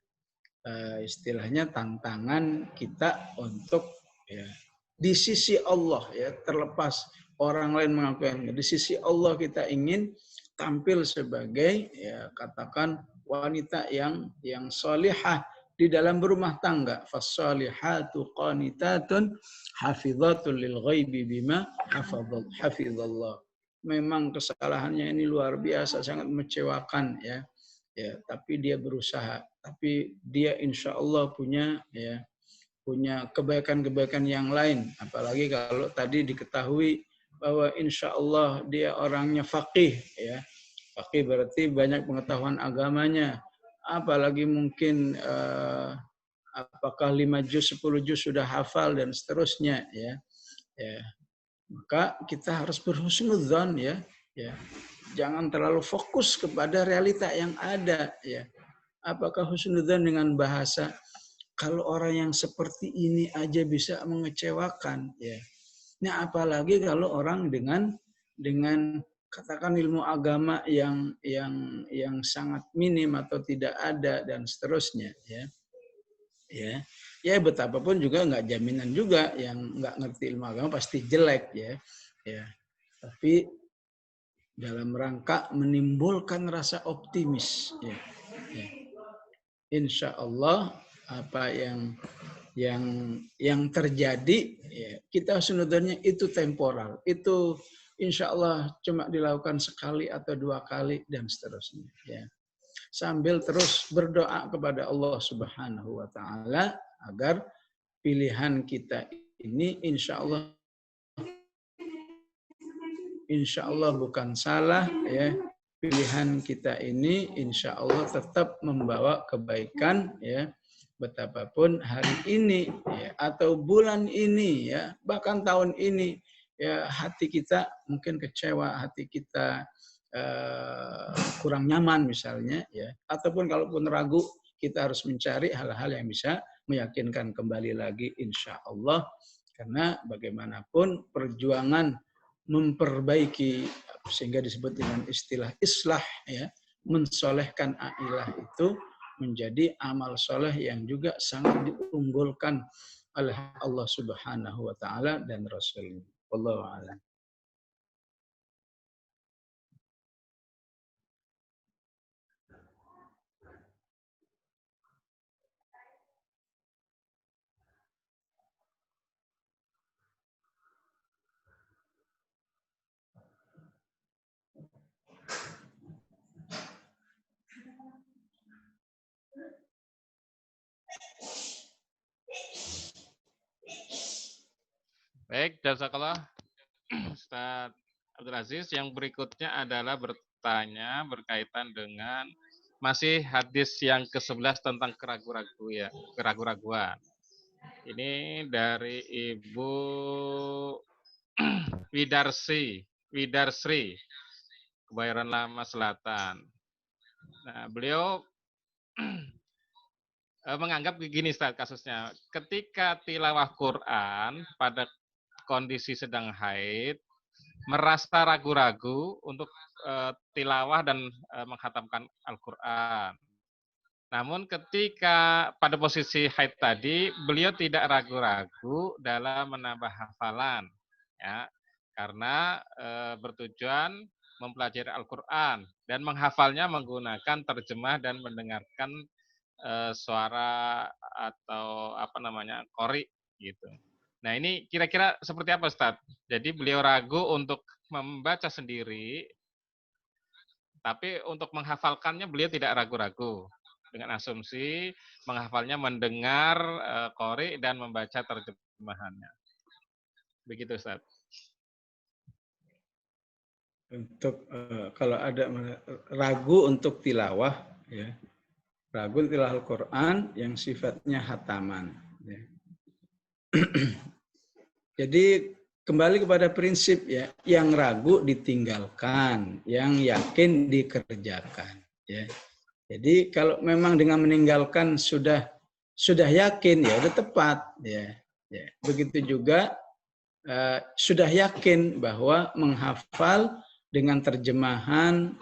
S1: istilahnya tantangan kita untuk, ya, di sisi Allah, ya, terlepas orang lain mengaku di sisi Allah kita ingin tampil sebagai, ya, katakan wanita yang salihah di dalam berumah tangga. Fassalihatu qanitatun hafidhatul lil ghaibi bima hafizallah. memang kesalahannya ini luar biasa, sangat mengecewakan ya. Ya, tapi dia berusaha. Tapi dia insya Allah punya kebaikan-kebaikan yang lain. Apalagi kalau tadi diketahui bahwa insya Allah dia orangnya faqih ya. Faqih berarti banyak pengetahuan agamanya. Apalagi mungkin apakah 5 juz, 10 juz sudah hafal dan seterusnya ya. Ya. Maka kita harus berhusnudzon ya. Ya. Jangan terlalu fokus kepada realita yang ada ya. Apakah husnudzon dengan bahasa kalau orang yang seperti ini aja bisa mengecewakan ya. Nah, apalagi kalau orang dengan katakan ilmu agama yang sangat minim atau tidak ada dan seterusnya ya. Ya betapapun juga nggak jaminan juga yang nggak ngerti ilmu agama pasti jelek ya. Tapi dalam rangka menimbulkan rasa optimis ya. Insya Allah apa yang terjadi ya, kita sunudurnya itu temporal, itu insya Allah cuma dilakukan sekali atau 2 kali dan seterusnya ya. Sambil terus berdoa kepada Allah Subhanahu wa taala agar pilihan kita ini insya Allah bukan salah ya. Pilihan kita ini insya Allah tetap membawa kebaikan ya. Betapapun hari ini ya, atau bulan ini ya, bahkan tahun ini ya, hati kita mungkin kecewa, hati kita kurang nyaman misalnya ya, ataupun kalaupun ragu, kita harus mencari hal-hal yang bisa meyakinkan kembali lagi insya Allah, karena bagaimanapun perjuangan memperbaiki sehingga disebut dengan istilah islah ya, mensolehkan ailah itu menjadi amal soleh yang juga sangat diunggulkan oleh Allah Subhanahu wa taala dan Rasulnya. Wallahu a'lam.
S2: Baik, jazakallah Ustaz Abdul Aziz. Yang berikutnya adalah bertanya berkaitan dengan masih hadis yang ke-11 tentang keraguan-raguan. Ini dari Ibu Widarsri, Kebayoran Lama Selatan. Nah, beliau menganggap begini Ustaz kasusnya. Ketika tilawah Quran pada kondisi sedang haid, merasa ragu-ragu untuk tilawah dan menghatamkan Al-Quran. Namun ketika pada posisi haid tadi, beliau tidak ragu-ragu dalam menambah hafalan, ya, karena bertujuan mempelajari Al-Quran dan menghafalnya menggunakan terjemah dan mendengarkan suara atau qori gitu. Nah ini kira-kira seperti apa Ustaz? Jadi beliau ragu untuk membaca sendiri, tapi untuk menghafalkannya beliau tidak ragu-ragu. Dengan asumsi menghafalnya mendengar qori dan membaca terjemahannya. Begitu Ustaz.
S1: Untuk kalau ada ragu untuk tilawah ya. Ragu tilawah Al-Quran yang sifatnya hataman. Ya. Jadi kembali kepada prinsip ya, yang ragu ditinggalkan, yang yakin dikerjakan. Ya. Jadi kalau memang dengan meninggalkan sudah yakin ya udah tepat ya. Ya. Begitu juga sudah yakin bahwa menghafal dengan terjemahan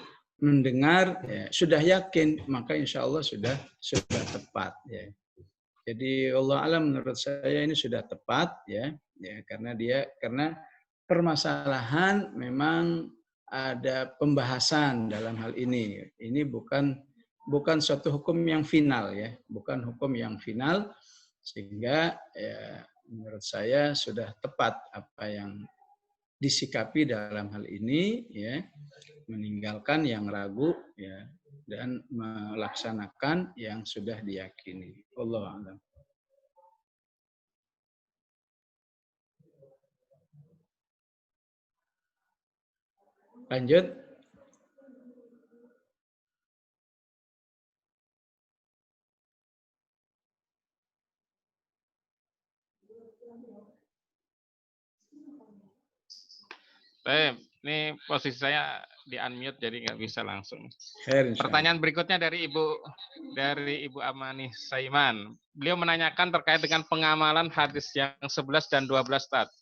S1: mendengar ya, sudah yakin maka insya Allah sudah tepat ya. Jadi Allah alam menurut saya ini sudah tepat ya karena permasalahan memang ada pembahasan dalam hal ini. Ini bukan suatu hukum yang final ya, bukan hukum yang final sehingga ya, menurut saya sudah tepat apa yang disikapi dalam hal ini, ya, meninggalkan yang ragu, ya, dan melaksanakan yang sudah diyakini. Wallahu a'lam. Lanjut.
S2: Ini posisi saya di unmute jadi nggak bisa langsung.
S1: Khair,
S2: Pertanyaan berikutnya dari Ibu Amani Saiman. Beliau menanyakan terkait dengan pengamalan hadis yang 11 dan 12 tadi.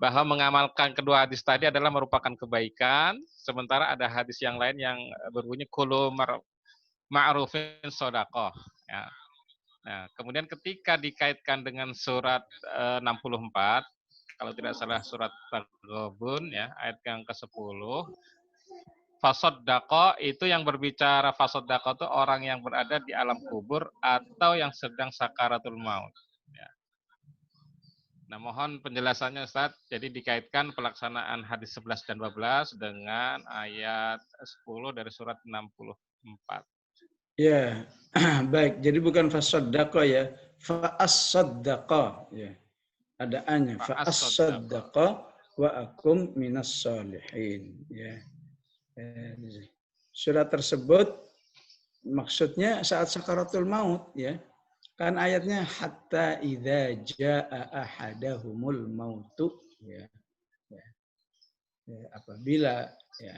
S2: Bahwa mengamalkan kedua hadis tadi adalah merupakan kebaikan, sementara ada hadis yang lain yang berbunyi kullu ma'rufin shadaqah. Ya. Nah, kemudian ketika dikaitkan dengan surat 64, kalau tidak salah surat Taghabun, ya, ayat yang ke-10, fasoddaqo itu yang berbicara fasoddaqo itu orang yang berada di alam kubur atau yang sedang sakaratul maut. Ya. Nah, mohon penjelasannya Ustaz. Jadi dikaitkan pelaksanaan hadis 11 dan 12 dengan ayat 10 dari surat 64.
S1: Ya, baik. Jadi bukan fasoddaqo, ya, fa'as-saddaqo, ya. Ada A-nya, fa'as-saddaqo wa akum minas sholihin, ya. Surat tersebut maksudnya saat sakaratul maut, ya. Kan ayatnya hatta idza jaa ahadahumul mautu, ya. Apabila, ya,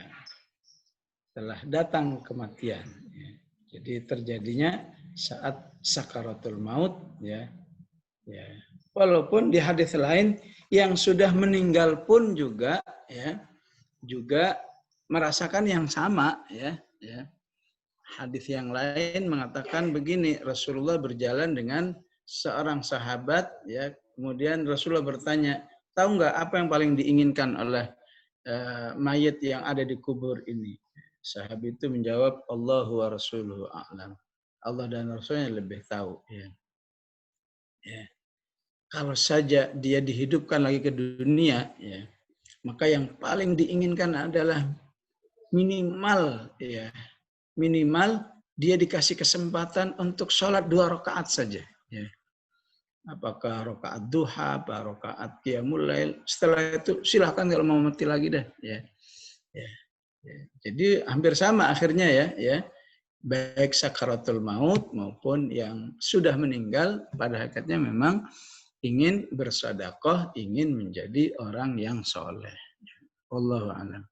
S1: telah datang kematian, ya. Jadi terjadinya saat sakaratul maut, ya. Ya. Walaupun di hadis lain yang sudah meninggal pun juga, ya, juga merasakan yang sama, ya, ya. Hadis yang lain mengatakan begini, Rasulullah berjalan dengan seorang sahabat, ya, kemudian Rasulullah bertanya, tahu nggak apa yang paling diinginkan oleh mayit yang ada di kubur ini? Sahabat itu menjawab, Allahu wa rasuluhu a'lam. Allah dan Rasulnya lebih tahu, ya. Ya. Kalau saja dia dihidupkan lagi ke dunia, ya, maka yang paling diinginkan adalah minimal, ya, minimal dia dikasih kesempatan untuk sholat 2 rakaat saja. Ya. Apakah rakaat duha, apa rakaat qiyamul lail. Setelah itu silahkan kalau mau mati lagi dah. Ya. Ya. Ya. Jadi hampir sama akhirnya, ya, ya. Baik sakaratul maut maupun yang sudah meninggal pada hakikatnya memang ingin bersedekah, ingin menjadi orang yang soleh. Wallahu a'lam.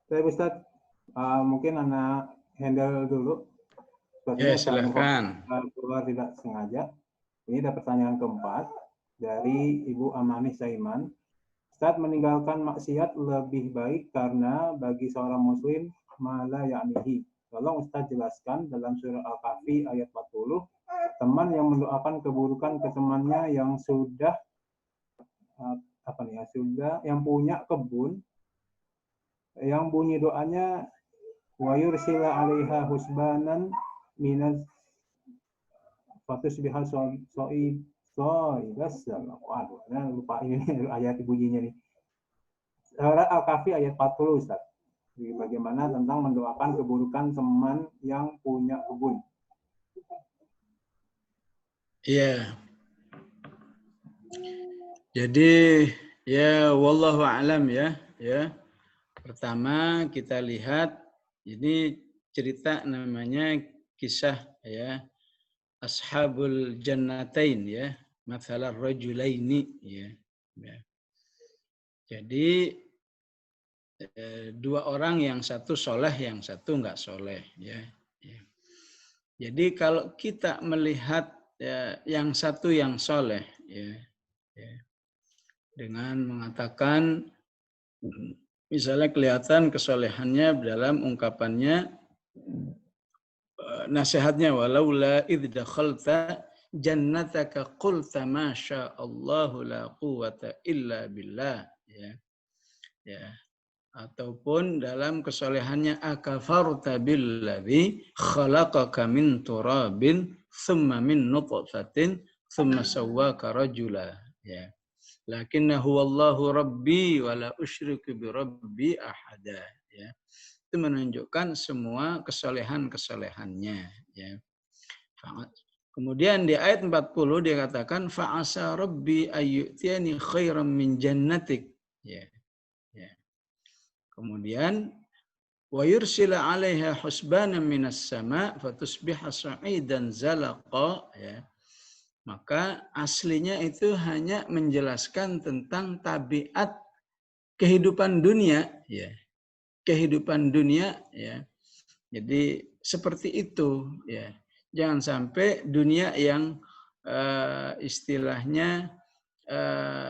S3: Saya Ustaz, mungkin anak handle dulu.
S1: Ya, silahkan.
S3: Keluar tidak sengaja. Ini ada pertanyaan keempat dari Ibu Amani Saiman. Ustaz, meninggalkan maksiat lebih baik karena bagi seorang muslim mala ya'nihi. Tolong Ustaz jelaskan dalam surah Al-Kahfi ayat 40, teman yang mendoakan keburukan ke temannya yang sudah yang punya kebun, yang bunyi doanya wa yursila 'alaiha husbanan minas fatusbihal so'id waduh, lupa ini ayat bunyinya nih. Surah Al-Kahfi ayat 40 Ustaz. Jadi bagaimana tentang mendoakan keburukan teman yang punya kebun?
S1: Iya. Jadi ya wallahu a'lam ya. Pertama kita lihat ini cerita namanya kisah ya Ashabul Jannatain ya, mathalar rajulaini ya. Jadi dua orang, yang satu soleh, yang satu enggak soleh ya. Jadi kalau kita melihat ya, yang satu yang soleh ya, dengan mengatakan misalnya kelihatan kesolehannya dalam ungkapannya, nasihatnya walaula idh dakhalta jannataka qulta ma sya Allahu la quwwata illa billah ya. Ataupun dalam kesolehannya akafarta billadzi khalaqaka min turabin thumma min nutfatin thumma sawwaka rajula ya. Lakinnahu wallahu rabbi wa la usyriku bi rabbi ahada ya. Itu menunjukkan semua kesolehan-kesolehannya ya. Kemudian di ayat 40 dia katakan fa'asa rabbi ayyutiyani khairan min jannatik ya. Kemudian wa yursila 'alaiha husbanan minas sama' fatusbiha sa'idan zalaqa ya. Maka aslinya itu hanya menjelaskan tentang tabiat kehidupan dunia ya. Kehidupan dunia ya. Jadi seperti itu ya. Jangan sampai dunia yang istilahnya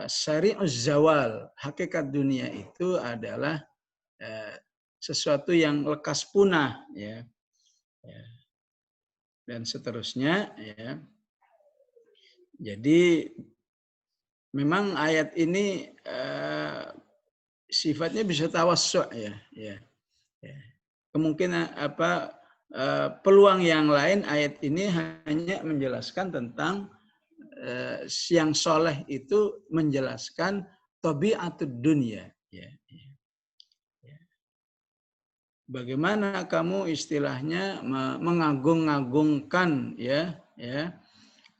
S1: syari'uz zawal. Hakikat dunia itu adalah sesuatu yang lekas punah ya. Dan seterusnya ya. Jadi memang ayat ini sifatnya bisa tawassu' ya. Kemungkinan peluang yang lain ayat ini hanya menjelaskan tentang yang soleh itu menjelaskan tabiatud dunia ya. Bagaimana kamu istilahnya mengagung-agungkan ya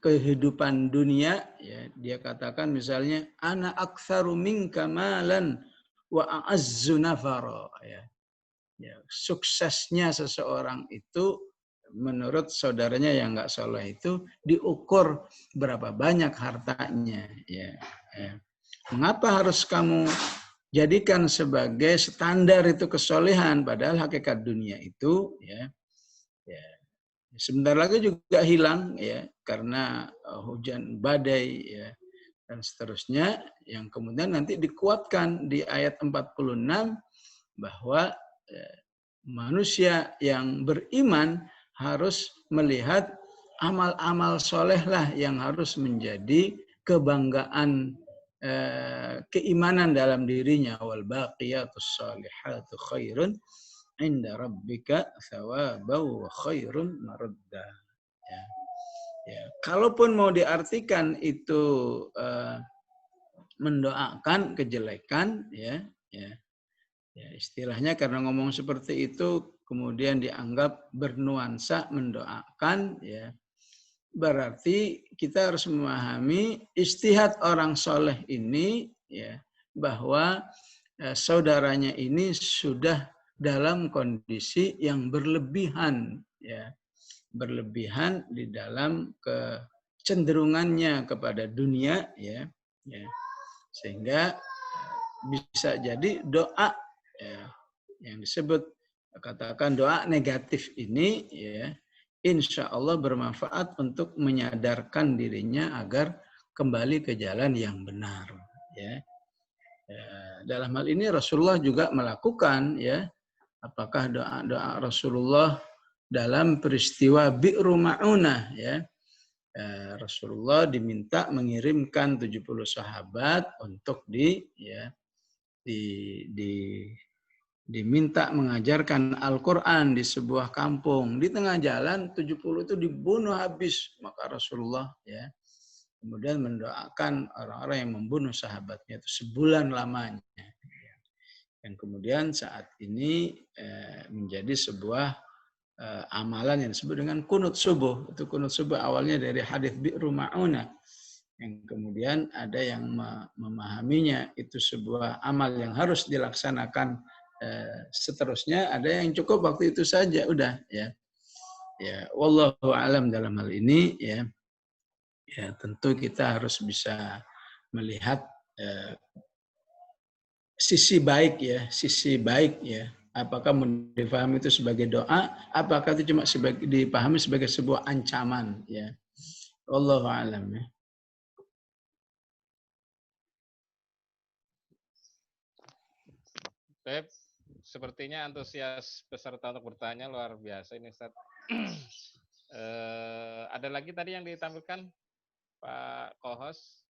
S1: kehidupan dunia ya. Dia katakan misalnya ana aktsaru minka malan wa a'azzu nafara ya. Suksesnya seseorang itu menurut saudaranya yang enggak soleh itu diukur berapa banyak hartanya ya. Mengapa harus kamu jadikan sebagai standar itu kesolehan, padahal hakikat dunia itu ya sebentar lagi juga hilang ya karena hujan badai ya dan seterusnya, yang kemudian nanti dikuatkan di ayat 46 bahwa manusia yang beriman harus melihat amal-amal soleh lah yang harus menjadi kebanggaan keimanan dalam dirinya. Wal baqiyatus salihatu khairun inda rabbika thawaban wa khairun maradda. Ya. Kalaupun mau diartikan itu mendoakan kejelekan ya istilahnya karena ngomong seperti itu kemudian dianggap bernuansa mendoakan ya. Berarti kita harus memahami ijtihad orang soleh ini ya bahwa saudaranya ini sudah dalam kondisi yang berlebihan ya, berlebihan di dalam kecenderungannya kepada dunia ya, sehingga bisa jadi doa ya, yang disebut katakan doa negatif ini ya insya Allah bermanfaat untuk menyadarkan dirinya agar kembali ke jalan yang benar. Ya. Dalam hal ini Rasulullah juga melakukan ya. Apakah doa-doa Rasulullah dalam peristiwa Bi'ru Ma'unah ya. Rasulullah diminta mengirimkan 70 sahabat untuk diminta mengajarkan Al-Quran di sebuah kampung. Di tengah jalan 70 itu dibunuh habis. Maka Rasulullah ya kemudian mendoakan orang-orang yang membunuh sahabatnya itu sebulan lamanya. yang kemudian saat ini menjadi sebuah amalan yang disebut dengan kunut subuh. Itu kunut subuh awalnya dari hadis Bi'ru Ma'unah, yang kemudian ada yang memahaminya itu sebuah amal yang harus dilaksanakan seterusnya, ada yang cukup waktu itu saja udah ya. Ya, wallahu alam dalam hal ini ya. Ya, tentu kita harus bisa melihat sisi baik ya. Apakah dipahami itu sebagai doa, apakah itu cuma dipahami sebagai sebuah ancaman ya. Wallahu alam ya.
S2: Baik, sepertinya antusias peserta untuk bertanya luar biasa ini, Ustaz. Ada lagi tadi yang ditampilkan Pak Kohos?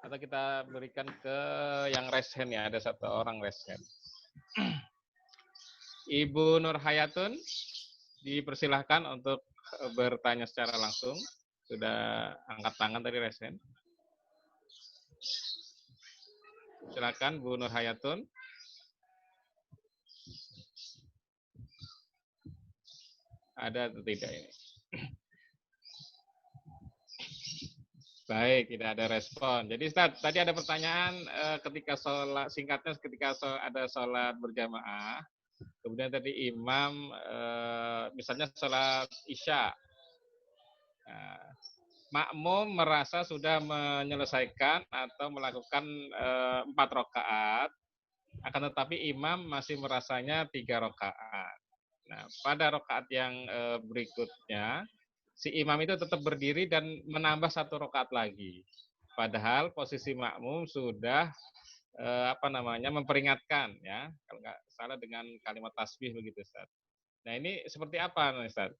S2: Atau kita berikan ke yang raise hand ya, ada satu orang raise hand. Ibu Nur Hayatun, dipersilahkan untuk bertanya secara langsung. Sudah angkat tangan tadi raise hand. Silakan Bu Nur Hayatun. Ada atau tidak ini? Baik, tidak ada respon. Jadi Ustaz, tadi ada pertanyaan ketika sholat, singkatnya ketika ada sholat berjamaah, kemudian tadi imam, misalnya sholat isya, makmum merasa sudah menyelesaikan atau melakukan 4 rakaat, akan tetapi imam masih merasanya 3 rakaat. Nah, pada rakaat yang berikutnya, si imam itu tetap berdiri dan menambah 1 rakaat lagi. Padahal posisi makmum sudah memperingatkan ya, kalau nggak salah dengan kalimat tasbih begitu, Ustaz. Nah, ini seperti apa, Ustaz?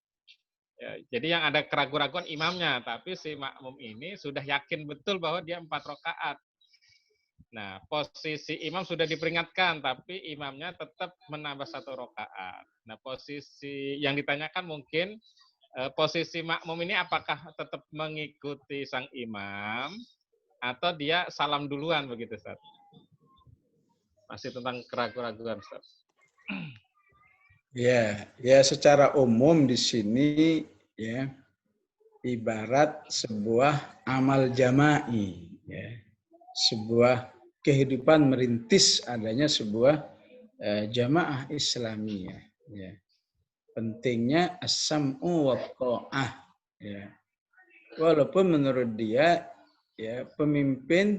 S2: Ya, jadi yang ada keraguan-keraguan imamnya, tapi si makmum ini sudah yakin betul bahwa dia 4 rakaat. Nah, posisi imam sudah diperingatkan, tapi imamnya tetap menambah 1 rakaat. Nah, posisi yang ditanyakan mungkin posisi makmum ini apakah tetap mengikuti sang imam atau dia salam duluan begitu, Ustaz? Masih tentang keraguan-keraguan, Ustaz.
S1: Ya, secara umum di sini ya ibarat sebuah amal jama'i ya. Sebuah kehidupan merintis adanya sebuah jamaah Islamiyah ya. Pentingnya as-sam'u wa tha'ah ya. Walaupun menurut dia ya pemimpin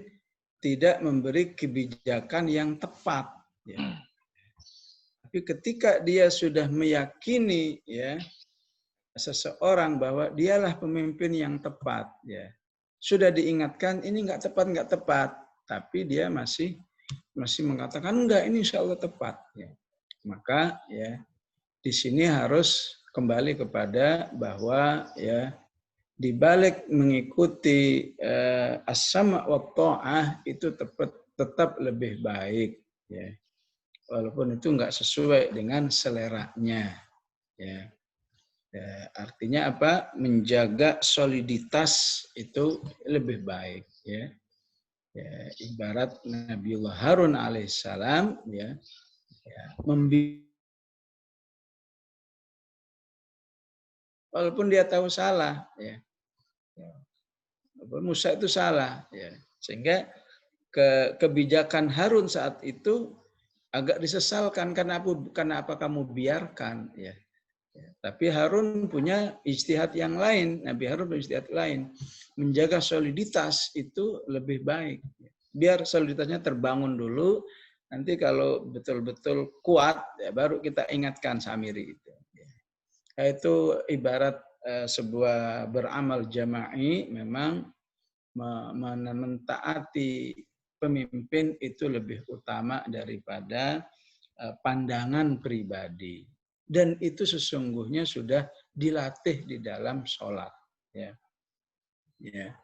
S1: tidak memberi kebijakan yang tepat ya. Tapi ketika dia sudah meyakini ya seseorang bahwa dialah pemimpin yang tepat ya. Sudah diingatkan ini nggak tepat, tapi dia masih mengatakan enggak, ini insya Allah tepat ya. Maka ya di sini harus kembali kepada bahwa ya di balik mengikuti as-sama' wa tha'ah itu tetap lebih baik ya. Walaupun itu enggak sesuai dengan seleranya ya. Ya, artinya apa? Menjaga soliditas itu lebih baik ya. Ya, ibarat Nabiullah Harun alaihissalam ya, walaupun dia tahu salah ya. Walaupun Musa itu salah ya. Sehingga kebijakan Harun saat itu agak disesalkan karena apa kamu biarkan ya. Ya, tapi Harun punya ijtihad yang lain, Nabi Harun punya ijtihad lain. Menjaga soliditas itu lebih baik. Biar soliditasnya terbangun dulu, nanti kalau betul-betul kuat, ya baru kita ingatkan Samiri itu. Ya. Itu ibarat sebuah beramal jama'i, memang mentaati pemimpin itu lebih utama daripada pandangan pribadi. Dan itu sesungguhnya sudah dilatih di dalam sholat. Ya. Ya.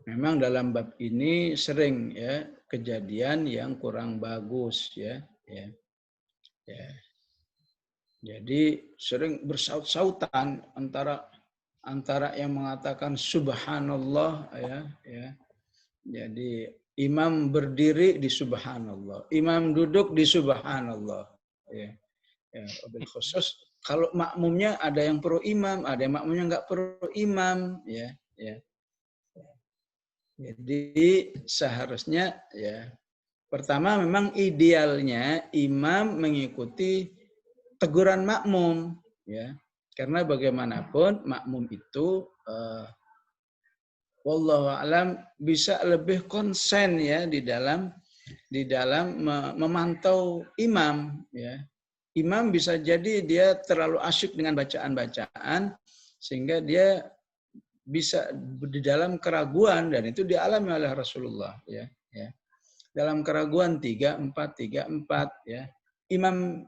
S1: Memang dalam bab ini sering ya kejadian yang kurang bagus ya. Ya. Ya. Jadi sering bersaut-sautan antara yang mengatakan subhanallah ya. Jadi Imam berdiri di subhanallah, imam duduk di subhanallah. Ya, ya, wabil khusus kalau makmumnya ada yang pro imam, ada yang makmumnya nggak pro imam, ya, ya. Jadi seharusnya ya pertama memang idealnya imam mengikuti teguran makmum, ya, karena bagaimanapun makmum itu wallahu alam bisa lebih konsen ya di dalam memantau imam, ya. Imam bisa jadi dia terlalu asyik dengan bacaan-bacaan sehingga dia bisa di dalam keraguan, dan itu dialami oleh Rasulullah, ya, ya. Dalam keraguan 3-4 ya. Imam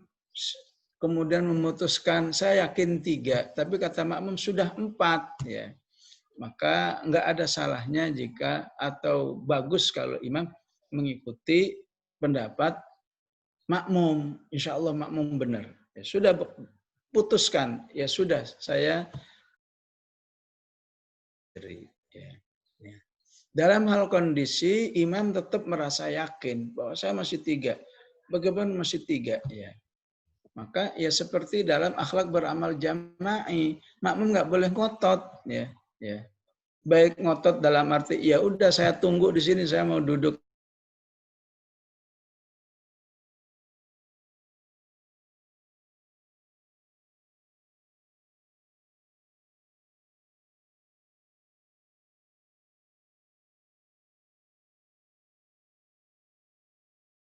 S1: kemudian memutuskan saya yakin 3, tapi kata makmum sudah 4, ya. Maka enggak ada salahnya jika atau bagus kalau imam mengikuti pendapat makmum. Insya Allah makmum benar. Ya, sudah putuskan, ya sudah saya ya, ya. Dalam hal kondisi imam tetap merasa yakin bahwa saya masih 3. Bagaimana masih 3? Ya. Maka ya seperti dalam akhlak beramal jama'i, makmum nggak boleh ngotot, ya, ya. Baik ngotot dalam arti ya udah saya tunggu di sini, saya mau duduk